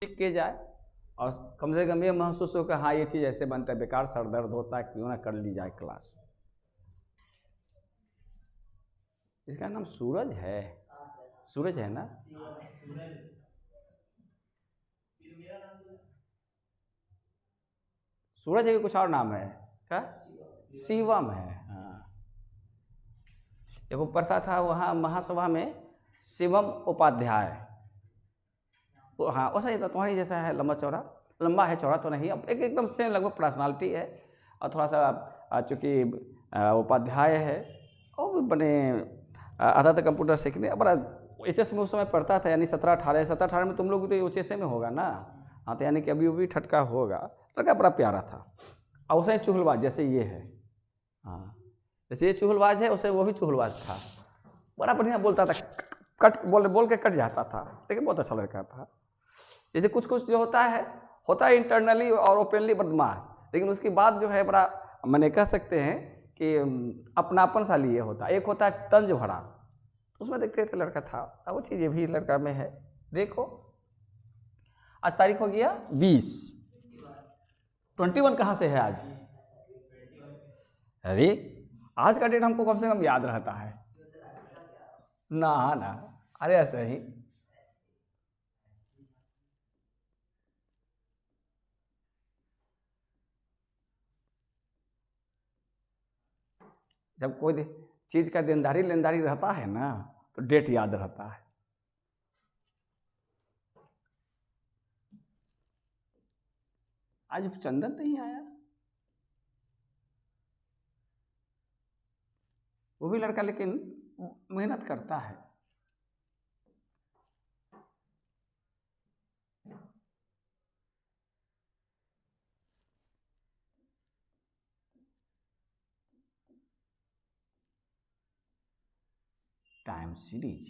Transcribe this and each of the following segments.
सीख के जाए और कम से कम ये महसूस हो कि हाँ ये चीज़ ऐसे बनता है, बेकार सर दर्द होता है, क्यों ना कर ली जाए क्लास। इसका नाम सूरज है, सूरज है ना? सूरज है कि कुछ और नाम है क्या? शिवम है। हाँ, देखो पढ़ता था वहाँ महासभा में शिवम उपाध्याय। तो हाँ वैसा ही था, तुम्हारी जैसा है, लंबा चौड़ा, लंबा है चौड़ा तो नहीं, अब एक एकदम सेम लगभग पर्सनालिटी है। और थोड़ा सा चूँकि उपाध्याय है और भी बने आता था कंप्यूटर सीखने। बड़ा एच में उस समय पढ़ता था, यानी 17-18 में तुम लोग तो एच में होगा ना। हाँ तो यानी कि अभी भी ठटका होगा। लड़का बड़ा प्यारा था और उसे चुहलबाज जैसे ये है। हाँ जैसे ये चुहलबाज है उसे वो भी चुहलबाज था, बड़ा बढ़िया बोलता था, कट बोल के कट जाता था, लेकिन बहुत अच्छा लड़का था। जैसे कुछ जो होता है इंटरनली और ओपनली बदमाश, लेकिन उसकी बात जो है बड़ा मैंने कह सकते हैं कि अपनापन सा लिए होता। एक होता है तंज भरा, उसमें देखते थे लड़का था, अब वो चीज़ भी लड़का में है। देखो आज तारीख हो गया 20, 21 कहाँ से है आज? अरे आज का डेट हमको कम से कम याद रहता है ना ना। अरे ऐसे ही जब कोई चीज़ का देनदारी लेनदारी रहता है ना तो डेट याद रहता है। आज चंदन नहीं आया, वो भी लड़का लेकिन मेहनत करता है। टाइम सीरीज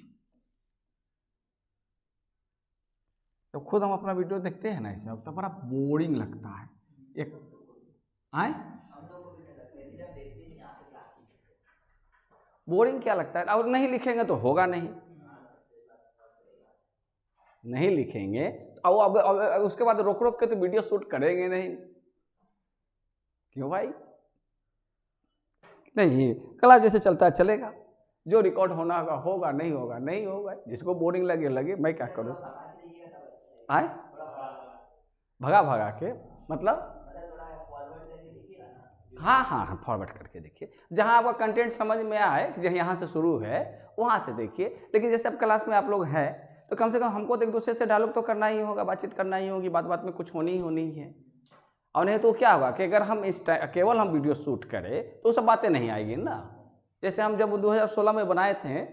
तो खुद हम अपना वीडियो देखते हैं ना इसे, तो बड़ा बोरिंग लगता है। एक आए बोरिंग क्या लगता है, और नहीं लिखेंगे तो होगा नहीं, नहीं लिखेंगे और अब उसके बाद रोक रोक के तो वीडियो शूट करेंगे नहीं। क्यों भाई? नहीं, कला जैसे चलता है चलेगा, जो रिकॉर्ड होना होगा होगा, नहीं होगा नहीं होगा, जिसको बोरिंग लगे लगे, मैं क्या करूँ। आए भगा भगा के मतलब हाँ हाँ हाँ फॉरवर्ड करके देखिए, जहाँ आपका कंटेंट समझ में आए कि यहाँ से शुरू है वहाँ से देखिए। लेकिन जैसे अब क्लास में आप लोग हैं तो कम से कम हमको तो एक दूसरे से डायलॉग तो करना ही होगा, बातचीत करना ही होगी, बात बात में कुछ होनी ही होनी है। और नहीं तो क्या होगा कि अगर हम केवल हम वीडियो शूट करें तो सब बातें नहीं आएगी ना। जैसे हम जब 2016 में बनाए थे,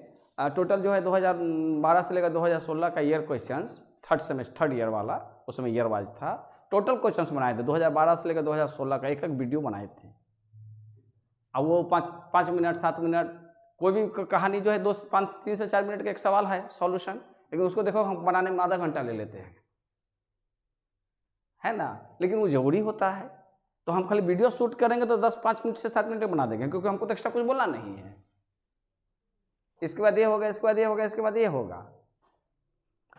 टोटल जो है 2012 से लेकर 2016 का ईयर क्वेश्चंस, थर्ड ईयर वाला, उसमें ईयर वाइज था, टोटल क्वेश्चंस बनाए थे 2012 से लेकर 2016 का, एक एक वीडियो बनाए थे। अब वो 5 मिनट 7 मिनट, कोई भी कहानी जो है 3 से 4 मिनट का एक सवाल है सॉल्यूशन, लेकिन उसको देखो हम बनाने में आधा घंटा ले लेते हैं, है ना। लेकिन वो जरूरी होता है, तो हम खाली वीडियो शूट करेंगे तो 5 मिनट से 7 मिनट में बना देंगे, क्योंकि हमको तो एक्स्ट्रा कुछ बोलना नहीं है। इसके बाद ये होगा, इसके बाद ये होगा, इसके बाद ये होगा,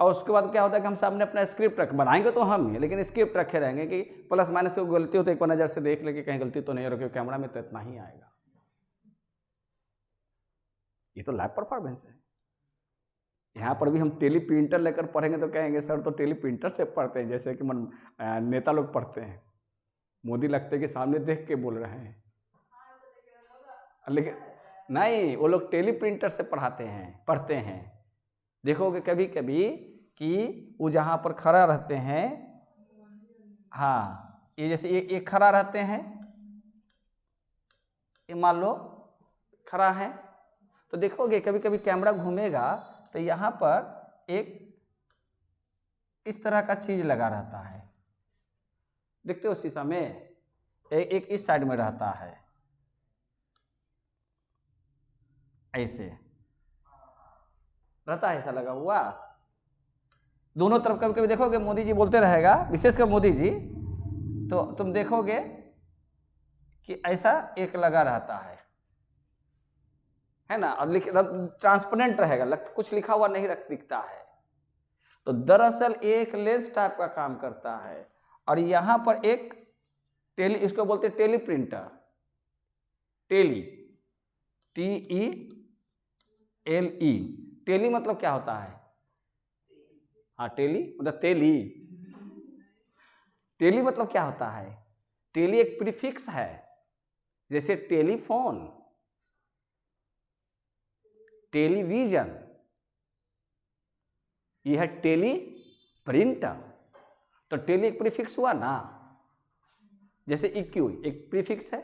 और उसके बाद क्या होता है कि हम सामने अपना स्क्रिप्ट रख बनाएंगे तो हम ही, लेकिन स्क्रिप्ट रखे रहेंगे कि प्लस माइनस कोई गलती हो तो एक बार नज़र से देख ले कि कहीं गलती तो नहीं रखी, कैमरा में तो इतना ही आएगा। ये तो लाइव परफॉर्मेंस है। यहाँ पर भी हम टेली प्रिंटर लेकर पढ़ेंगे तो कहेंगे सर तो टेली प्रिंटर से पढ़ते हैं, जैसे कि नेता लोग पढ़ते हैं, मोदी लगते कि सामने देख के बोल रहे हैं, लेकिन नहीं, वो लोग टेली प्रिंटर से पढ़ते हैं। देखोगे कभी कभी कि वो जहाँ पर खड़ा रहते हैं, हाँ ये जैसे ये खड़ा रहते हैं, ये मान लो खड़ा है, तो देखोगे कभी कभी कैमरा घूमेगा तो यहाँ पर एक इस तरह का चीज लगा रहता है, देखते हो शीशा में, एक इस साइड में रहता है ऐसे रहता है, ऐसा लगा हुआ दोनों तरफ। कभी कभी देखोगे मोदी जी बोलते रहेगा, विशेषकर मोदी जी, तो तुम देखोगे कि ऐसा एक लगा रहता है ना, और ट्रांसपेरेंट रहेगा, कुछ लिखा हुआ नहीं दिखता है। तो दरअसल एक लेंस टाइप का काम करता है। और यहाँ पर एक टेली, इसको बोलते हैं tele printer, tele, TELE। Tele मतलब क्या होता है? हाँ, टेली मतलब तेली। टेली मतलब क्या होता है? टेली एक प्रीफिक्स है, जैसे टेलीफोन, टेलीविजन, यह है टेली प्रिंटर। तो टेली एक प्रीफिक्स हुआ ना, जैसे इक्यू एक प्रीफिक्स है,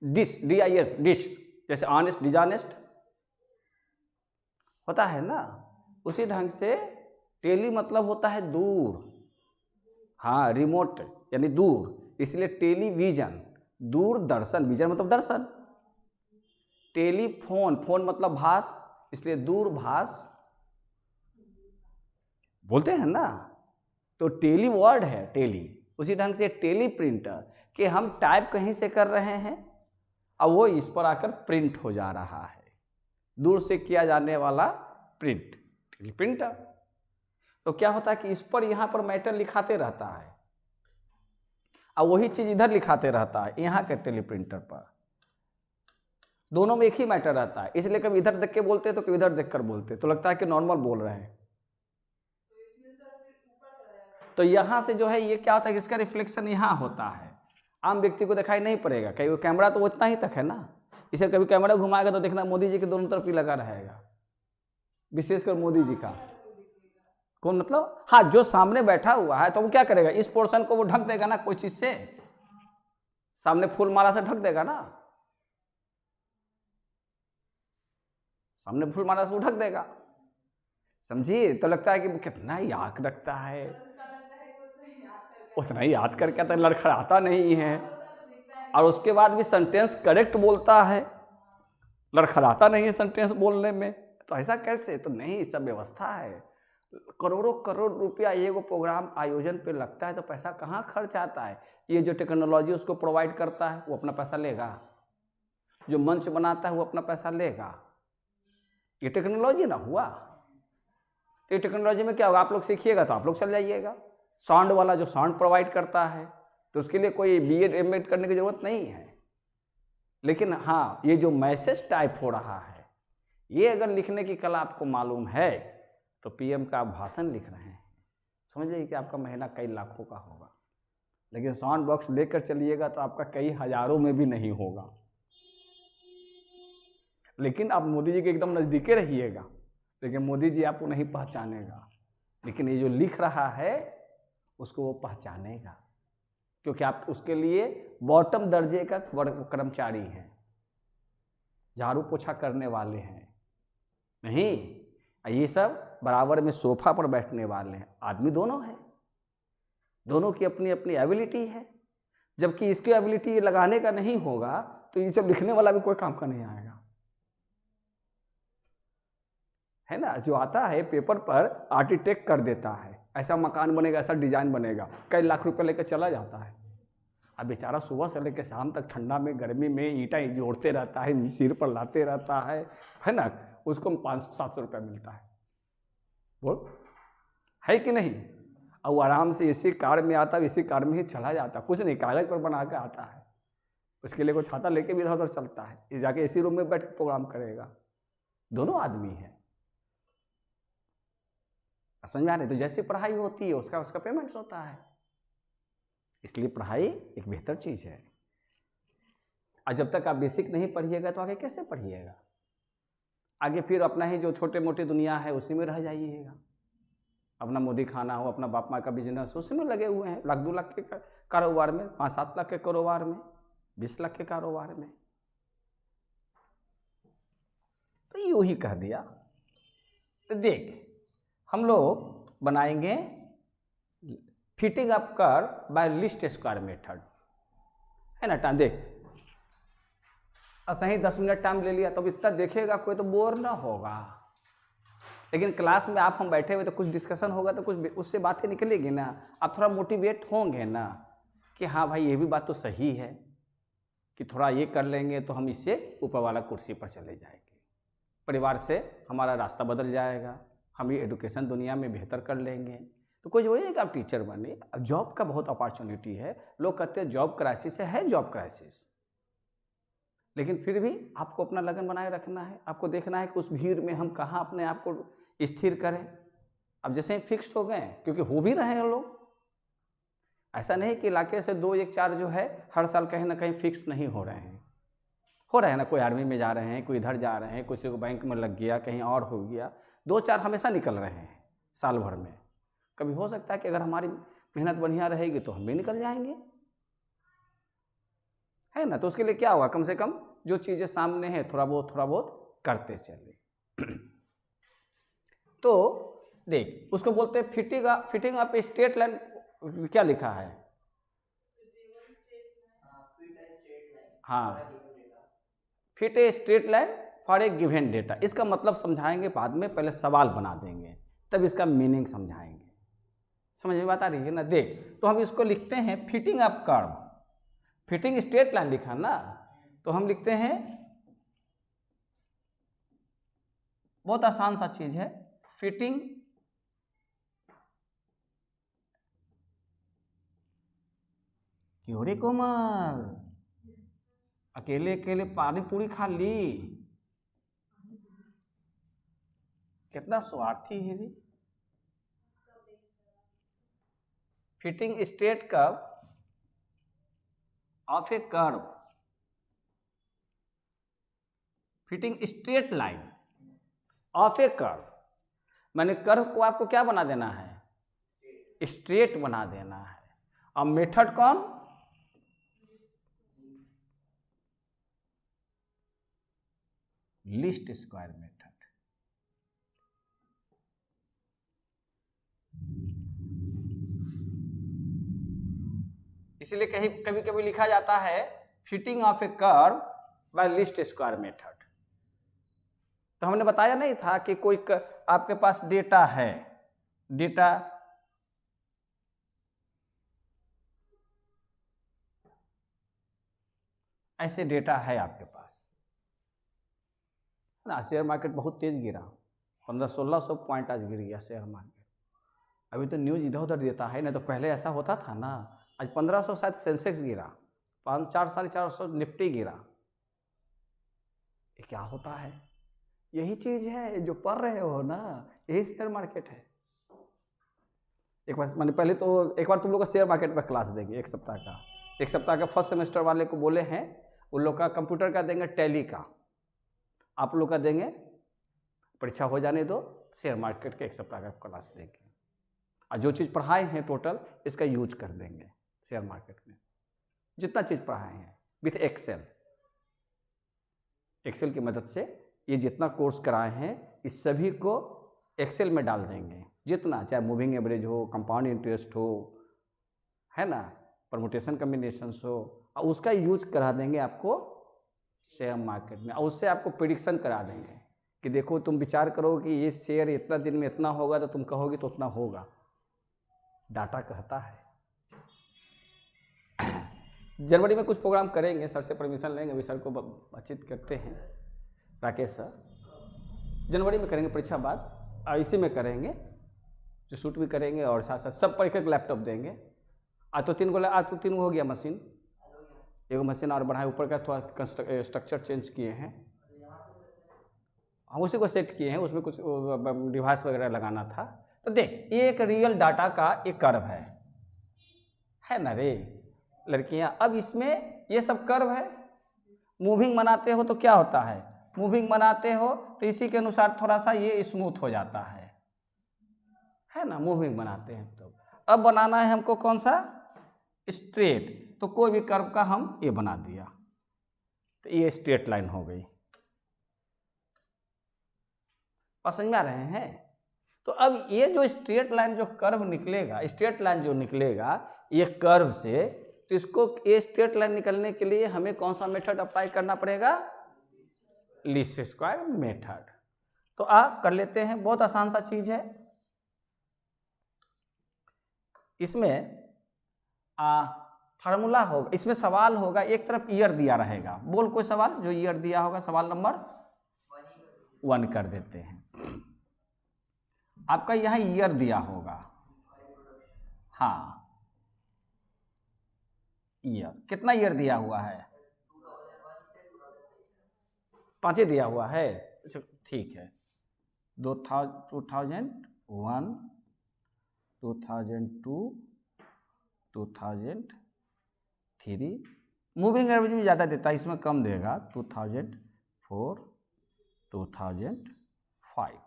डिश, DIS, डिश, जैसे ऑनेस्ट, डिजॉनेस्ट होता है ना, उसी ढंग से टेली मतलब होता है दूर, हाँ, रिमोट यानी दूर, इसलिए टेलीविजन दूरदर्शन, विजन मतलब दर्शन। टेलीफोन, फोन मतलब भास, इसलिए दूरभाष बोलते हैं ना। तो टेली वर्ड है, टेली। उसी ढंग से टेली प्रिंटर कि हम टाइप कहीं से कर रहे हैं और वो इस पर आकर प्रिंट हो जा रहा है, दूर से किया जाने वाला प्रिंट, टेली प्रिंटर। तो क्या होता है कि इस पर यहाँ पर मैटर लिखाते रहता है और वही चीज इधर लिखाते रहता है यहाँ के टेली प्रिंटर पर। दोनों में एक ही मैटर रहता है, इसलिए कभी इधर देख के बोलते हैं तो कभी इधर देख कर बोलते हैं, तो लगता है कि नॉर्मल बोल रहे हैं। तो यहाँ से जो है ये क्या होता है कि इसका रिफ्लेक्शन यहाँ होता है, आम व्यक्ति को दिखाई नहीं पड़ेगा, कहीं वो कैमरा तो वो इतना ही तक है ना, इसे कभी कैमरा घुमाएगा तो देखना मोदी जी के दोनों तरफ ही लगा रहेगा, विशेषकर मोदी जी का। कौन मतलब? हाँ, जो सामने बैठा हुआ है तो वो क्या करेगा, इस पोर्शन को वो ढक देगा ना कोई चीज से, सामने फूल माला से ढक देगा ना, सामने फूल माला से वो ढक देगा, समझिए। तो लगता है कि वो कितना याद रखता है, उतना ही याद करके आता है, लड़खड़ाता नहीं है, और उसके बाद भी सेंटेंस करेक्ट बोलता है, लड़खड़ाता नहीं है सेंटेंस बोलने में। तो ऐसा कैसे? तो नहीं, सब व्यवस्था है। करोड़ों करोड़ रुपया ये वो प्रोग्राम आयोजन पे लगता है, तो पैसा कहाँ खर्च आता है? ये जो टेक्नोलॉजी उसको प्रोवाइड करता है वो अपना पैसा लेगा, जो मंच बनाता है वो अपना पैसा लेगा। ये टेक्नोलॉजी ना हुआ। तो ये टेक्नोलॉजी में क्या होगा, आप लोग सीखिएगा तो आप लोग चल जाइएगा। साउंड वाला जो साउंड प्रोवाइड करता है तो उसके लिए कोई BEd MAd करने की जरूरत नहीं है। लेकिन हाँ, ये जो मैसेज टाइप हो रहा है, ये अगर लिखने की कला आपको मालूम है तो PM का आप भाषण लिख रहे हैं, समझ लीजिए कि आपका महीना कई लाखों का होगा। लेकिन साउंड बॉक्स लेकर चलिएगा तो आपका कई हजारों में भी नहीं होगा। लेकिन आप मोदी जी के एकदम नज़दीके रहिएगा, लेकिन मोदी जी आपको नहीं पहचानेगा, लेकिन ये जो लिख रहा है उसको वो पहचानेगा, क्योंकि आप उसके लिए बॉटम दर्जे का कर्मचारी हैं, झाड़ू पोछा करने वाले हैं नहीं। ये सब बराबर में सोफा पर बैठने वाले हैं। आदमी दोनों है, दोनों की अपनी अपनी एबिलिटी है। जबकि इसकी एबिलिटी लगाने का नहीं होगा तो ये सब लिखने वाला भी कोई काम का नहीं आएगा, है ना। जो आता है पेपर पर आर्किटेक्ट कर देता है, ऐसा मकान बनेगा, ऐसा डिजाइन बनेगा, कई लाख रुपए लेकर चला जाता है। अब बेचारा सुबह से लेकर शाम तक ठंडा में गर्मी में ईंटा जोड़ते रहता है, सिर पर लाते रहता है ना। उसको 500-700 रुपया मिलता है, बोल है कि नहीं। और वो आराम से इसी कार में आता है, इसी कार में ही चला जाता है, कुछ नहीं कागज पर बना के आता है। उसके लिए कोई छाता लेके भी इधर उधर चलता है, ये जाके इसी रूम में बैठ के प्रोग्राम करेगा। दोनों आदमी है, समझ में आ रही? तो जैसी पढ़ाई होती है उसका पेमेंट्स होता है। इसलिए पढ़ाई एक बेहतर चीज है। और जब तक आप बेसिक नहीं पढ़िएगा तो आगे कैसे पढ़िएगा? आगे फिर अपना ही जो छोटे मोटी दुनिया है उसी में रह जाइएगा। अपना मोदी खाना हो, अपना बाप माँ का बिजनेस, उसी में लगे हुए हैं। 1-2 लाख के कारोबार में, 5-7 लाख के कारोबार में, 20 लाख के कारोबार में। तो यूं ही कह दिया। तो देख, हम लोग बनाएंगे फिटिंग अप कर बाय लिस्ट स्क्वायर मेथड, है ना। टाइम देख, सही 10 मिनट टाइम ले लिया तो इतना देखेगा कोई तो बोर ना होगा। लेकिन क्लास में आप हम बैठे हुए तो कुछ डिस्कशन होगा तो कुछ उससे बातें निकलेगी ना, आप थोड़ा मोटिवेट होंगे ना कि हाँ भाई ये भी बात तो सही है, कि थोड़ा ये कर लेंगे तो हम इससे ऊपर वाला कुर्सी पर चले जाएंगे, परिवार से हमारा रास्ता बदल जाएगा, हम ये एजुकेशन दुनिया में बेहतर कर लेंगे। तो कोई जरूरी नहीं कि आप टीचर बने। जॉब का बहुत अपॉर्चुनिटी है। लोग कहते हैं जॉब क्राइसिस है जॉब क्राइसिस, लेकिन फिर भी आपको अपना लगन बनाए रखना है। आपको देखना है कि उस भीड़ में हम कहाँ अपने आप को स्थिर करें। अब जैसे फिक्स हो गए, क्योंकि हो भी रहे हैं लोग, ऐसा नहीं कि इलाके से 2 1 4 जो है हर साल कहीं ना कहीं फिक्स नहीं हो रहे हैं, हो रहे हैं ना। कोई आर्मी में जा रहे हैं, कोई इधर जा रहे हैं, किसी को बैंक में लग गया, कहीं और हो गया। 2 4 हमेशा निकल रहे हैं साल भर में। कभी हो सकता है कि अगर हमारी मेहनत बढ़िया रहेगी तो हम भी निकल जाएंगे, है ना। तो उसके लिए क्या हुआ, कम से कम जो चीज़ें सामने हैं थोड़ा बहुत करते चले। तो देख, उसको बोलते हैं फिटिंग अप स्ट्रेट लाइन। क्या लिखा है? हाँ, fit a straight line for a given data. इसका मतलब समझाएंगे बाद में, पहले सवाल बना देंगे तब इसका मीनिंग समझाएंगे। समझ में बात आ रही है ना। देख, तो हम इसको लिखते हैं fitting up curve. Fitting straight line लिखा ना, तो हम लिखते हैं, बहुत आसान सा चीज है, फिटिंग क्यों रे कोमल, अकेले अकेले पानी पूरी खा ली, कितना स्वार्थी है रे। Fitting straight curve of A curve, fitting straight line of A curve. मैंने कर्व को आपको क्या बना देना है? स्ट्रेट बना देना है। अब मेथड कौन? Least square method. इसलिए कहीं कभी कभी लिखा जाता है fitting of A curve y least square method. तो हमने बताया नहीं था कि कोई आपके पास डेटा है, डेटा ऐसे डेटा है आपके पास ना। शेयर मार्केट बहुत तेज गिरा, 1500-1600 पॉइंट आज गिर गया शेयर मार्केट। अभी तो न्यूज इधर उधर देता है, नहीं तो पहले ऐसा होता था ना। आज 1500 शायद सेंसेक्स गिरा, 400-450 निफ्टी गिरा। ये क्या होता है? यही चीज है जो पढ़ रहे हो ना, यही शेयर मार्केट है। एक बार मैंने पहले तो एक बार तुम लोग का शेयर मार्केट पर क्लास देंगे, एक सप्ताह का फर्स्ट सेमेस्टर वाले को बोले हैं, उन लोग का कंप्यूटर का देंगे, टैली का आप लोग का देंगे। परीक्षा हो जाने दो, शेयर मार्केट के 1 सप्ताह का क्लास देंगे, और जो चीज़ पढ़ाए हैं टोटल इसका यूज कर देंगे शेयर मार्केट में। जितना चीज़ पढ़ाए हैं विथ एक्सेल की मदद से, ये जितना कोर्स कराए हैं इस सभी को एक्सेल में डाल देंगे। जितना, चाहे मूविंग एवरेज हो, कंपाउंड इंटरेस्ट हो, है ना, परमुटेशन कम्बिनेशंस हो, और उसका यूज करा देंगे आपको शेयर मार्केट में। और उससे आपको प्रेडिक्शन करा देंगे कि देखो तुम विचार करोगे कि ये शेयर इतना दिन में इतना होगा, तो तुम कहोगे तो उतना होगा। डाटा कहता है। जनवरी में कुछ प्रोग्राम करेंगे, सर से परमिशन लेंगे, अभी सर को बातचीत करते हैं, राकेश सर। जनवरी में करेंगे परीक्षा बाद, और इसी में करेंगे, जो शूट भी करेंगे और साथ साथ सब पढ़ लैपटॉप देंगे। आज तो 3 गो हो गया मशीन, एगो मशीन और बढ़ाए, ऊपर का थोड़ा स्ट्रक्चर चेंज किए हैं, हम उसी को सेट किए हैं, उसमें कुछ डिवाइस वगैरह लगाना था। तो देख, ये एक रियल डाटा का एक कर्व है ना रे लड़कियां। अब इसमें ये सब कर्व है। मूविंग बनाते हो तो क्या होता है, मूविंग बनाते हो तो इसी के अनुसार थोड़ा सा ये स्मूथ हो जाता है ना, मूविंग बनाते हैं। तो अब बनाना है हमको कौन सा, स्ट्रेट। तो कोई भी कर्व का हम ये बना दिया, तो ये स्ट्रेट लाइन हो गई। और समझ में आ रहे हैं? तो अब ये जो स्ट्रेट लाइन जो कर्व निकलेगा, स्ट्रेट लाइन जो निकलेगा ये कर्व से, तो इसको ये स्ट्रेट लाइन निकलने के लिए हमें कौन सा मेथड अप्लाई करना पड़ेगा, लीस्ट स्क्वायर मेथड। तो आप कर लेते हैं, बहुत आसान सा चीज है। इसमें फार्मूला होगा, इसमें सवाल होगा, एक तरफ ईयर दिया रहेगा। बोल कोई सवाल जो ईयर दिया होगा, सवाल नंबर 1 कर देते हैं। आपका यहाँ ईयर दिया होगा, हाँ ईयर, कितना ईयर दिया हुआ है? 5 ही दिया हुआ है, ठीक है। 2001, 2002, 2003, मूविंग एवरेज में ज़्यादा देता है, इसमें कम देगा। 2004, 2005।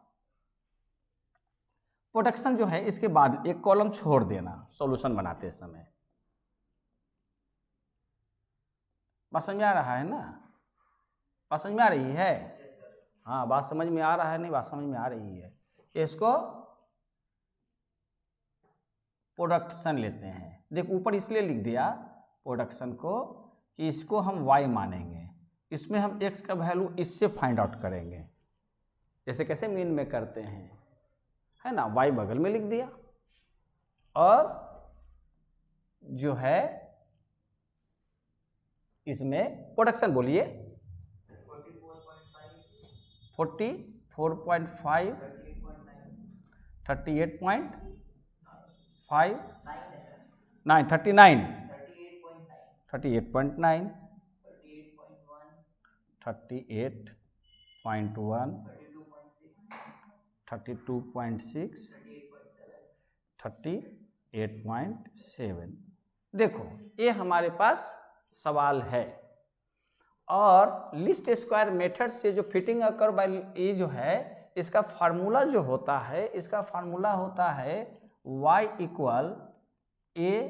प्रोडक्शन जो है इसके बाद एक कॉलम छोड़ देना सॉल्यूशन बनाते समय। बात समझ में आ रहा है ना? बात समझ में आ रही है? हाँ, बात समझ में आ रहा है, नहीं बात समझ में आ रही है। इसको प्रोडक्शन लेते हैं। देख ऊपर इसलिए लिख दिया प्रोडक्शन को कि इसको हम y मानेंगे, इसमें हम x का वैल्यू इससे फाइंड आउट करेंगे, जैसे कैसे मीन में करते हैं, है ना। y बगल में लिख दिया और जो है इसमें प्रोडक्शन बोलिए 44.5, 38.5, 9, 39, 38.9, 38.1, 32.6, 38.7। देखो ये हमारे पास सवाल है। और लीस्ट स्क्वायर मेथड से जो फिटिंग अकर बाय ये जो है इसका फार्मूला जो होता है, इसका फार्मूला होता है y equal a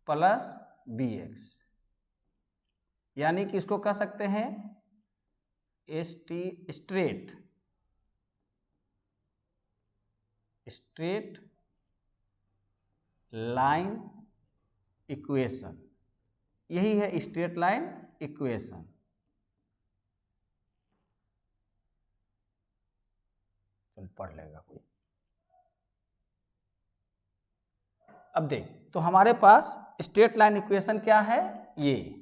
plus B x, यानी कि इसको कह सकते हैं स्ट्रेट लाइन इक्वेशन। यही है स्ट्रेट लाइन इक्वेशन। चल पढ़ लेगा कोई। अब देख, तो हमारे पास स्ट्रेट लाइन इक्वेशन क्या है, ये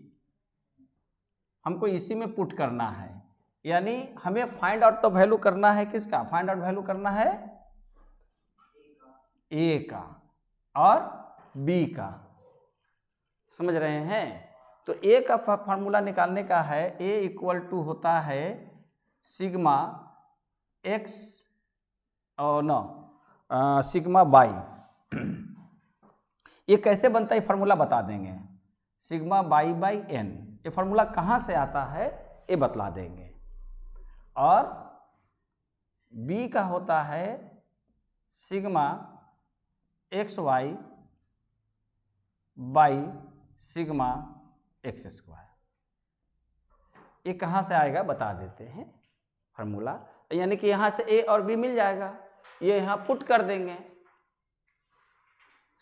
हमको इसी में पुट करना है, यानी हमें फाइंड आउट द वैल्यू करना है। किसका फाइंड आउट वैल्यू करना है? ए का और बी का। समझ रहे हैं? तो ए का फार्मूला निकालने का है, ए इक्वल टू होता है सिग्मा एक्स और न सिग्मा बाई। ये कैसे बनता है फार्मूला बता देंगे, सिग्मा बाई बाई एन। ये फार्मूला कहाँ से आता है ये बतला देंगे। और बी का होता है sigma x y by sigma x square. ये कहाँ से आएगा बता देते हैं फार्मूला, यानी कि यहाँ से ए और बी मिल जाएगा, ये यहाँ पुट कर देंगे।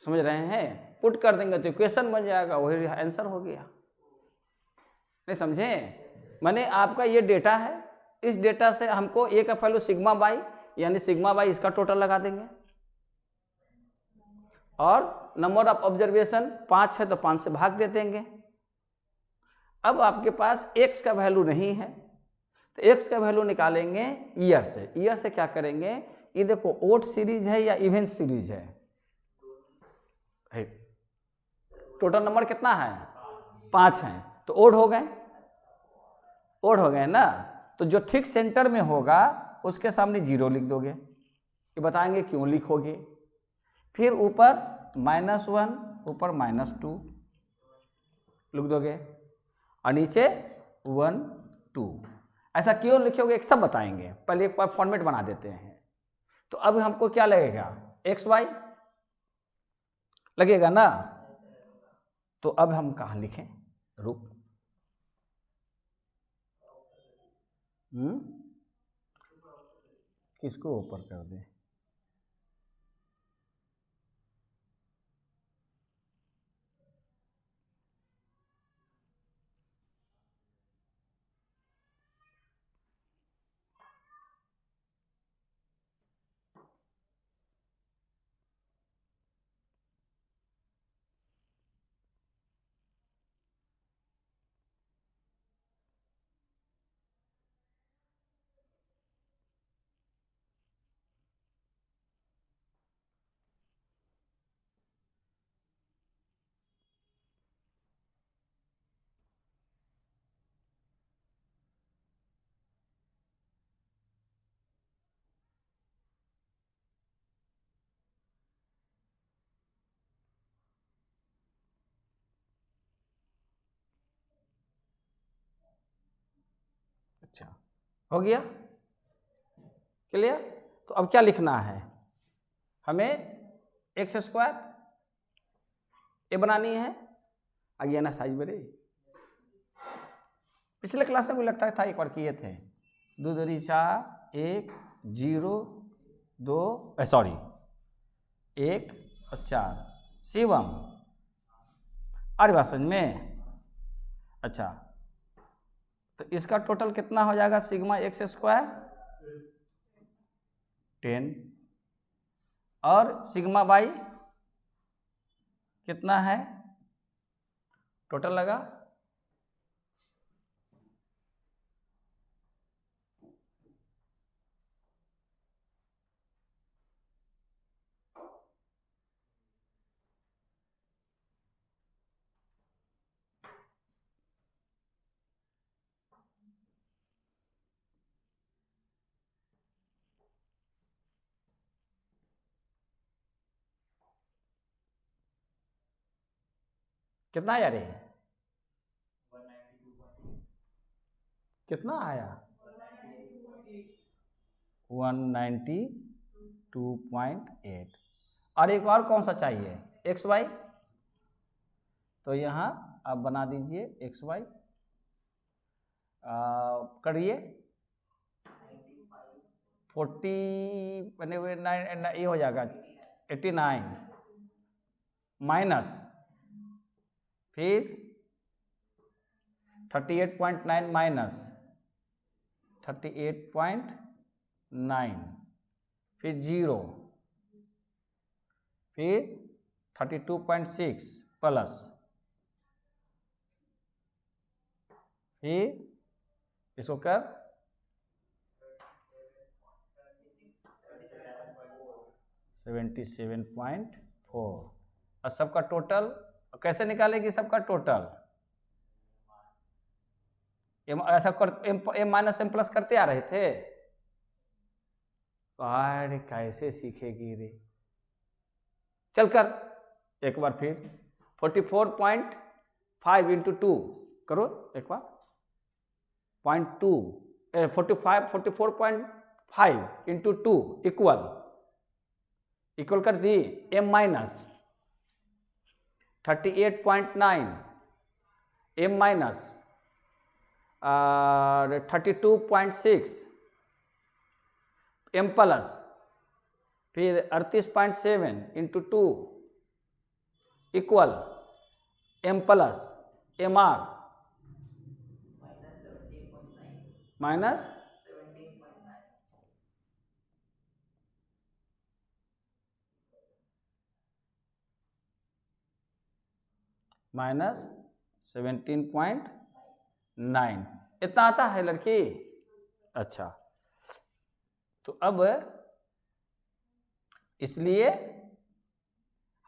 समझ रहे हैं? पुट कर देंगे तो इक्वेशन बन जाएगा, वही आंसर हो गया। नहीं समझे? माने आपका ये डेटा है, इस डेटा से हमको ए का वैल्यू सिग्मा बाई, यानी सिग्मा बाई इसका टोटल लगा देंगे, और नंबर ऑफ ऑब्जर्वेशन 5 है तो 5 से भाग दे देंगे। अब आपके पास x का वैल्यू नहीं है तो x का वैल्यू निकालेंगे ईयर से। ईयर से क्या करेंगे, ये देखो ओड सीरीज है या इवन सीरीज है? टोटल नंबर कितना है? 5 है, तो ओड हो गए, ओड हो गए ना। तो जो ठीक सेंटर में होगा उसके सामने 0 लिख दोगे, ये बताएंगे क्यों लिखोगे। फिर ऊपर -1, ऊपर -2 लिख दोगे, और नीचे 1 2। ऐसा क्यों लिखोगे एक सब बताएंगे, पहले एक बार फॉर्मेट बना देते हैं। तो अब हमको क्या लगेगा, एक्स वाई लगेगा ना। तो अब हम कहाँ लिखें, रुक किसको ऊपर कर दें? हो गया क्लियर। तो अब क्या लिखना है हमें, एक्स स्क्वायर ए बनानी है। आ गया ना साइज मेरे, पिछले क्लास में मुझे लगता था एक बार किए थे। 2 दूनी 4, 1 0 2 सॉरी 1 और 4 शिवम। अरे बात समझ में। अच्छा तो इसका टोटल कितना हो जाएगा, सिग्मा एक्स स्क्वायर 10 और सिग्मा बाई कितना है टोटल लगा, कितना आया रे, कितना आया 192.8। और एक और कौन सा चाहिए, एक्स वाई। तो यहाँ आप बना दीजिए एक्स वाई, करिए 40 बने हुए 9 ये हो जाएगा 89 माइनस फिर 38.9 माइनस 38.9 फिर 0 फिर 32.6 प्लस फिर इसको कर 77.4 और सबका टोटल कैसे निकालेगी, सबका टोटल ऐसा कर एम माइनस एम प्लस करते आ रहे थे। अरे कैसे सीखेगी रे, चल कर एक बार फिर 44.5 इंटू 2 करो एक बार 0.2 44.5 इंटू 2 इक्वल कर दी M minus 38.9 M minus 32.6 M plus फिर 38.7 into 2 equal M plus M R minus minus 17.9 इतना आता है लड़की। अच्छा तो अब इसलिए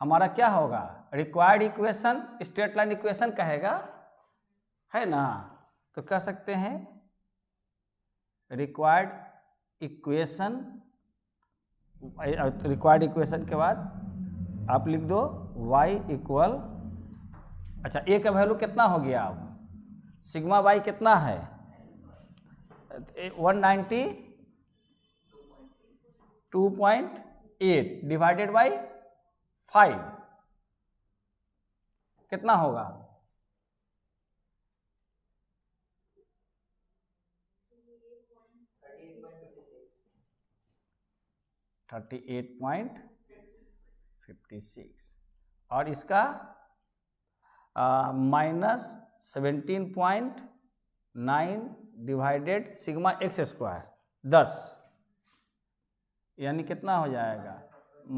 हमारा क्या होगा, required equation straight line equation कहेगा है ना। तो कह सकते हैं रिक्वायर्ड इक्वेशन के बाद आप लिख दो y इक्वल, अच्छा ए का वैल्यू कितना हो गया, अब सिग्मा y कितना है 192.8 डिवाइडेड बाई 5 कितना होगा 38.56 और इसका minus 17.9 divided sigma x square 10 यानी कितना हो जाएगा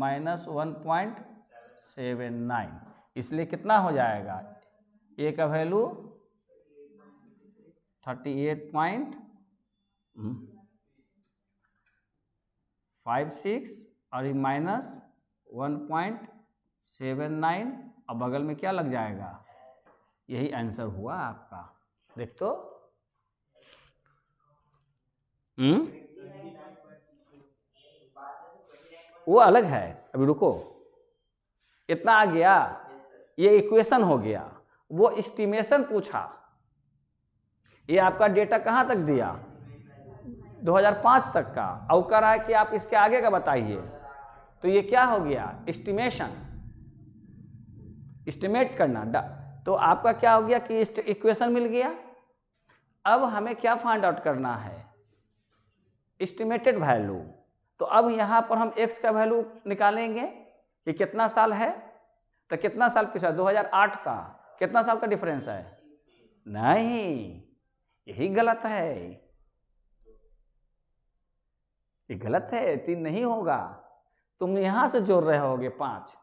माइनस 1.79। इसलिए कितना हो जाएगा ए का वैल्यू 38.56 और ये माइनस 1.79 और बगल में क्या लग जाएगा, यही आंसर हुआ आपका। देख तो वो अलग है, अभी रुको, इतना आ गया, ये इक्वेशन हो गया, वो एस्टिमेशन पूछा। ये आपका डेटा कहाँ तक दिया, 2005 तक का, और कह रहा है कि आप इसके आगे का बताइए। तो ये क्या हो गया, एस्टिमेशन, एस्टिमेट करना। तो आपका क्या हो गया कि इक्वेशन मिल गया। अब हमें क्या फाइंड आउट करना है, एस्टिमेटेड वैल्यू। तो अब यहाँ पर हम x का वैल्यू निकालेंगे कि कितना साल है, तो कितना साल पिछला 2008 का, कितना साल का डिफरेंस है, नहीं, यही गलत है, ये गलत है, 3 नहीं होगा। तुम यहां से जोड़ रहे होगे 5,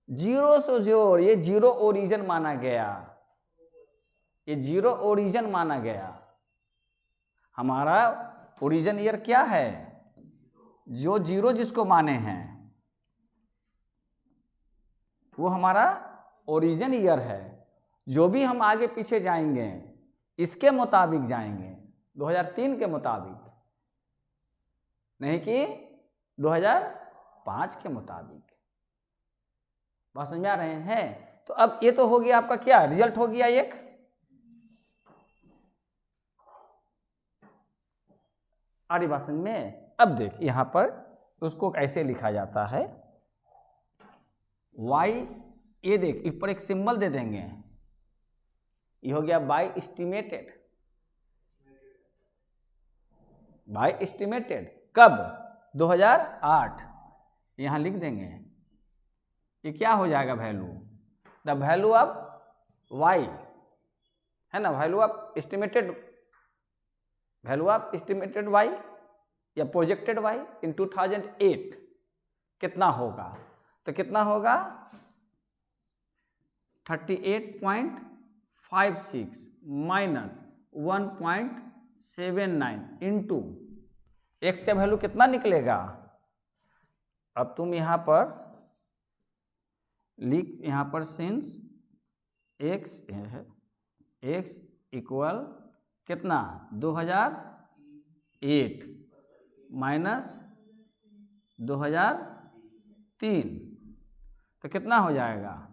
0 से जोड़, ये 0 ओरिजिन माना गया, ये 0 ओरिजिन माना गया। हमारा ओरिजिन ईयर क्या है, जो 0 जिसको माने हैं वो हमारा ओरिजिन ईयर है। जो भी हम आगे पीछे जाएंगे इसके मुताबिक जाएंगे, 2003 के मुताबिक, नहीं कि 2005 के मुताबिक। बात समझ में आ रहे हैं। तो अब ये तो हो गया आपका क्या रिजल्ट हो गया एक। आ रही बात समझ में। अब देख यहां पर उसको ऐसे लिखा जाता है y, ये देख इस पर एक सिंबल दे देंगे, ये हो गया बाय एस्टिमेटेड, बाय एस्टिमेटेड कब, 2008, यहां लिख देंगे। ये क्या हो जाएगा value, the value of y है ना, value of estimated, value of estimated y या प्रोजेक्टेड y इन 2008 कितना होगा, तो कितना होगा 38.56 माइनस 1.79 इंटू x का वैल्यू कितना निकलेगा। अब तुम यहां पर लिख, यहां पर सिंस x इक्वल कितना 2008 माइनस 2003, तो कितना हो जाएगा,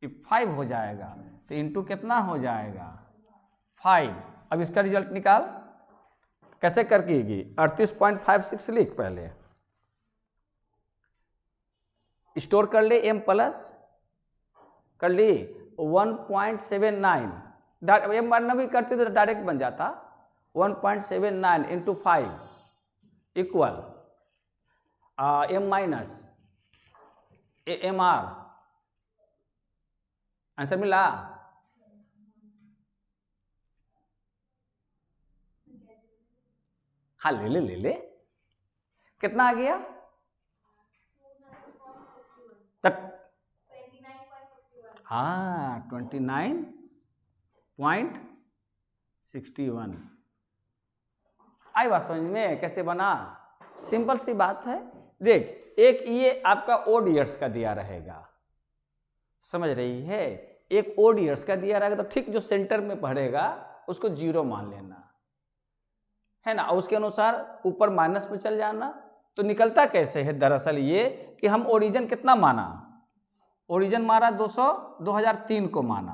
5 हो जाएगा। तो इंटू कितना हो जाएगा 5। अब इसका रिजल्ट निकाल, कैसे करके 38.56 लिख, पहले स्टोर कर ले, m प्लस कर ली 1.79, एम मारना भी करते तो डायरेक्ट बन जाता, 1.79 into 5 equal m minus AMR, answer मिला। हाँ ले ले, कितना आ गया तक, हाँ 29.61। आई बात समझ में कैसे बना, सिंपल सी बात है। देख एक ये आपका ओड ईयर्स का दिया रहेगा, समझ रही है, एक ओड ईयर्स का दिया रहेगा, तो ठीक जो सेंटर में पढ़ेगा उसको 0 मान लेना है ना, और उसके अनुसार ऊपर माइनस में चल जाना। तो निकलता कैसे है दरअसल ये कि हम ओरिजिन कितना माना, ओरिजिन मारा 2003 को माना।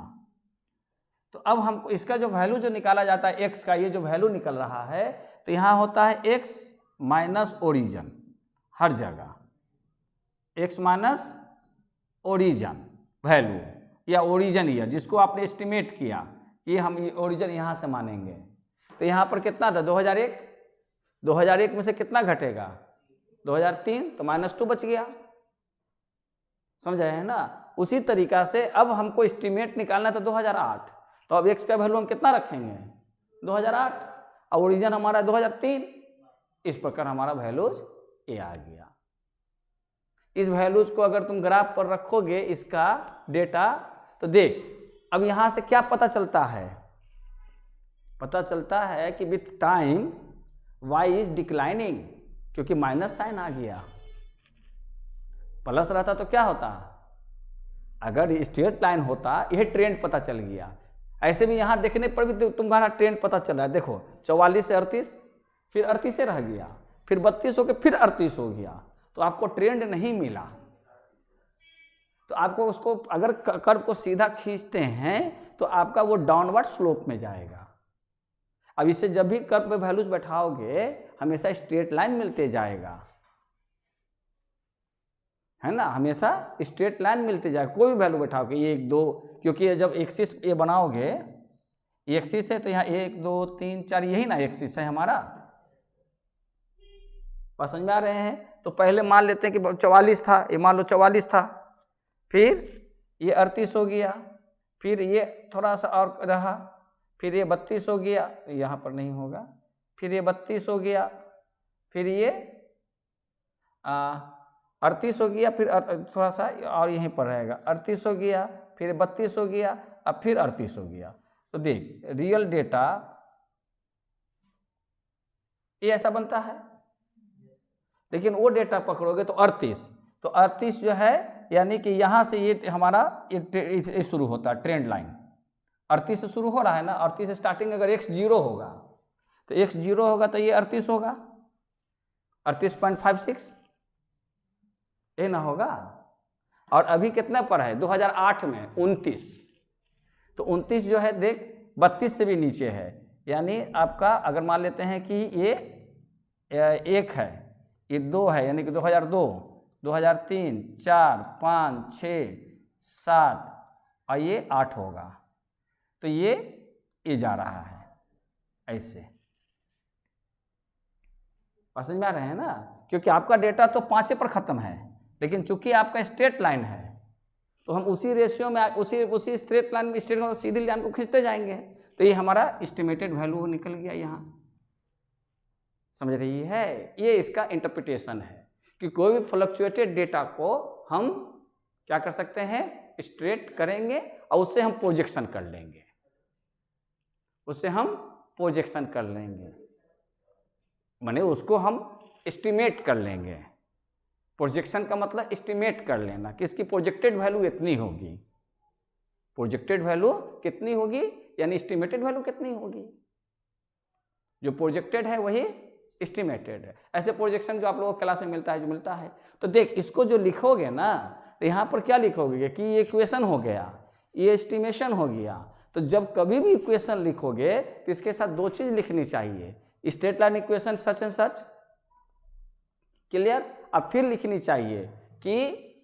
तो अब हमको इसका जो वैल्यू जो निकाला जाता है x का, ये जो वैल्यू निकल रहा है, तो यहाँ होता है x माइनस ओरिजिन, हर जगह x माइनस ओरिजिन वैल्यू या ओरिजिन ईयर, जिसको आपने एस्टिमेट किया कि हम ओरिजिन यहाँ से मानेंगे। तो यहाँ पर कितना था 2001, 2001 में से कितना घटेगा 2003, तो -2 बच गया, समझ रहे हैं ना। उसी तरीका से अब हमको एस्टिमेट निकालना था 2008, तो अब x का वैल्यू हम कितना रखेंगे 2008, और ओरिजिन हमारा 2003, इस प्रकार हमारा वैल्यूज ये आ गया। इस वैल्यूज को अगर तुम ग्राफ पर रखोगे इसका डेटा, तो देख अब यहां से क्या पता चलता है, पता चलता है कि with time y is declining, क्योंकि माइनस साइन आ गया। प्लस रहता तो क्या होता, अगर स्ट्रेट लाइन होता, यह ट्रेंड पता चल गया। ऐसे भी यहां देखने पर भी तुम्हारा ट्रेंड पता चल रहा है। देखो 44 से 38, फिर 38 से रह गया, फिर 32 हो के फिर 38 हो गया, तो आपको ट्रेंड नहीं मिला। तो आपको उसको अगर कर्व को सीधा खींचते हैं तो आपका वो डाउनवर्ड स्लोप में जाएगा। अब इसे जब भी कर्व पे वैल्यूज बैठाओगे हमेशा स्ट्रेट लाइन मिलते जाएगा, है ना, हमेशा स्ट्रेट लाइन मिलते जाएगा। कोई भी वैल्यू बैठाओगे 1 2, क्योंकि ये जब एक्सिस ये बनाओगे, ये एक्सिस है तो यहाँ 1 2 3 4 यही ना एक्सिस है हमारा। बात समझ में आ रहे हैं? तो पहले मान लेते हैं कि 44 था, ये मान लो 44 था, फिर ये 38 हो गया, फिर ये थोड़ा सा और रहा, फिर ये 32 हो गया, यहाँ पर नहीं होगा, फिर ये 32 हो गया, फिर ये 38 हो गया, फिर थोड़ा सा और यहीं पर रहेगा, 38 हो गया, फिर 32 हो गया, अब फिर 38 हो गया। तो देख रियल डेटा ये ऐसा बनता है, लेकिन वो डेटा पकड़ोगे तो 38, तो 38 जो है यानी कि यहाँ से ये हमारा ये शुरू होता है ट्रेंड लाइन, 38 से शुरू हो रहा है ना, 38 से स्टार्टिंग अगर x 0 होगा तो x 0 होगा तो ये 38 होगा, 38.56 ये ना होगा। और अभी कितना पर है 2008 में 29, तो 29 जो है देख 32 से भी नीचे है, यानी आपका अगर मान लेते हैं कि ये 1 है, ये 2 है, यानी कि 2002 2003 4 5 6 7 और ये 8 होगा, तो ये जा रहा है ऐसे। समझ में आ रहे हैं ना, क्योंकि आपका डेटा तो 5 पर ख़त्म है, लेकिन चूंकि आपका स्ट्रेट लाइन है तो हम उसी रेशियो में उसी स्ट्रेट लाइन में सीधी लाइन को खींचते जाएंगे, तो ये हमारा एस्टिमेटेड वैल्यू निकल गया यहाँ। समझ रही है? ये इसका इंटरप्रिटेशन है कि कोई भी फ्लक्चुएटेड डेटा को हम क्या कर सकते हैं, स्ट्रेट करेंगे और उससे हम प्रोजेक्शन कर लेंगे, उससे हम प्रोजेक्शन कर लेंगे, माने उसको हम एस्टिमेट कर लेंगे। प्रोजेक्शन का मतलब एस्टिमेट कर लेना कि इसकी प्रोजेक्टेड वैल्यू इतनी होगी, प्रोजेक्टेड वैल्यू कितनी होगी यानी एस्टिमेटेड वैल्यू कितनी होगी। जो प्रोजेक्टेड है वही एस्टिमेटेड है। ऐसे प्रोजेक्शन जो आप लोगों को क्लास में मिलता है, जो मिलता है, तो देख इसको जो लिखोगे ना तो यहाँ पर क्या लिखोगे कि ये इक्वेशन हो गया, ये एस्टिमेशन हो गया। तो जब कभी भी इक्वेशन लिखोगे तो इसके साथ 2 चीज़ लिखनी चाहिए, straight line equation such and such, clear. अब फिर लिखनी चाहिए कि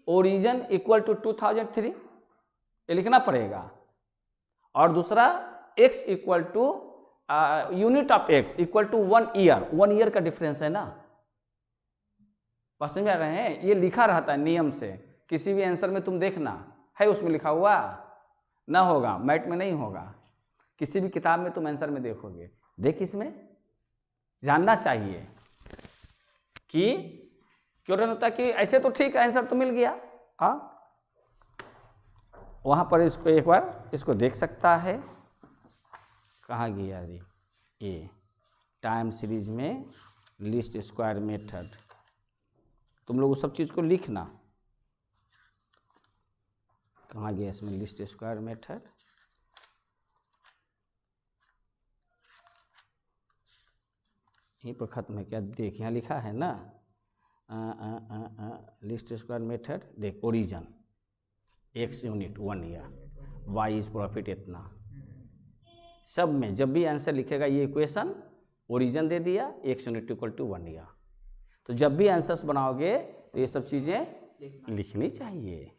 ओरिजिन इक्वल टू 2003, ये लिखना पड़ेगा। और दूसरा x equal to unit of x equal to 1 year, 1 year का डिफरेंस है ना। समझ में आ रहे हैं? ये लिखा रहता है नियम से, किसी भी आंसर में तुम देखना है उसमें लिखा हुआ ना होगा, मैथ में नहीं होगा, किसी भी किताब में तुम आंसर में देखोगे। देख इसमें जानना चाहिए कि क्यों होता कि ऐसे तो ठीक है आंसर तो मिल गया, वहाँ पर इसको एक बार इसको देख सकता है। कहाँ गया जी? ये टाइम सीरीज में लीस्ट स्क्वायर मेथड, तुम लोग उस सब चीज़ को लिखना। कहाँ गया इसमें लीस्ट स्क्वायर मेथड? यहीं पर ख़त्म है क्या? देख यहाँ लिखा है ना, लीस्ट स्क्वायर मेथड। देख origin x unit 1 year, y is profit इतना। सब में जब भी आंसर लिखेगा ये इक्वेशन ओरिजिन दे दिया, x unit equal to 1 year. तो जब भी आंसर्स बनाओगे तो ये सब चीज़ें लिखनी चाहिए।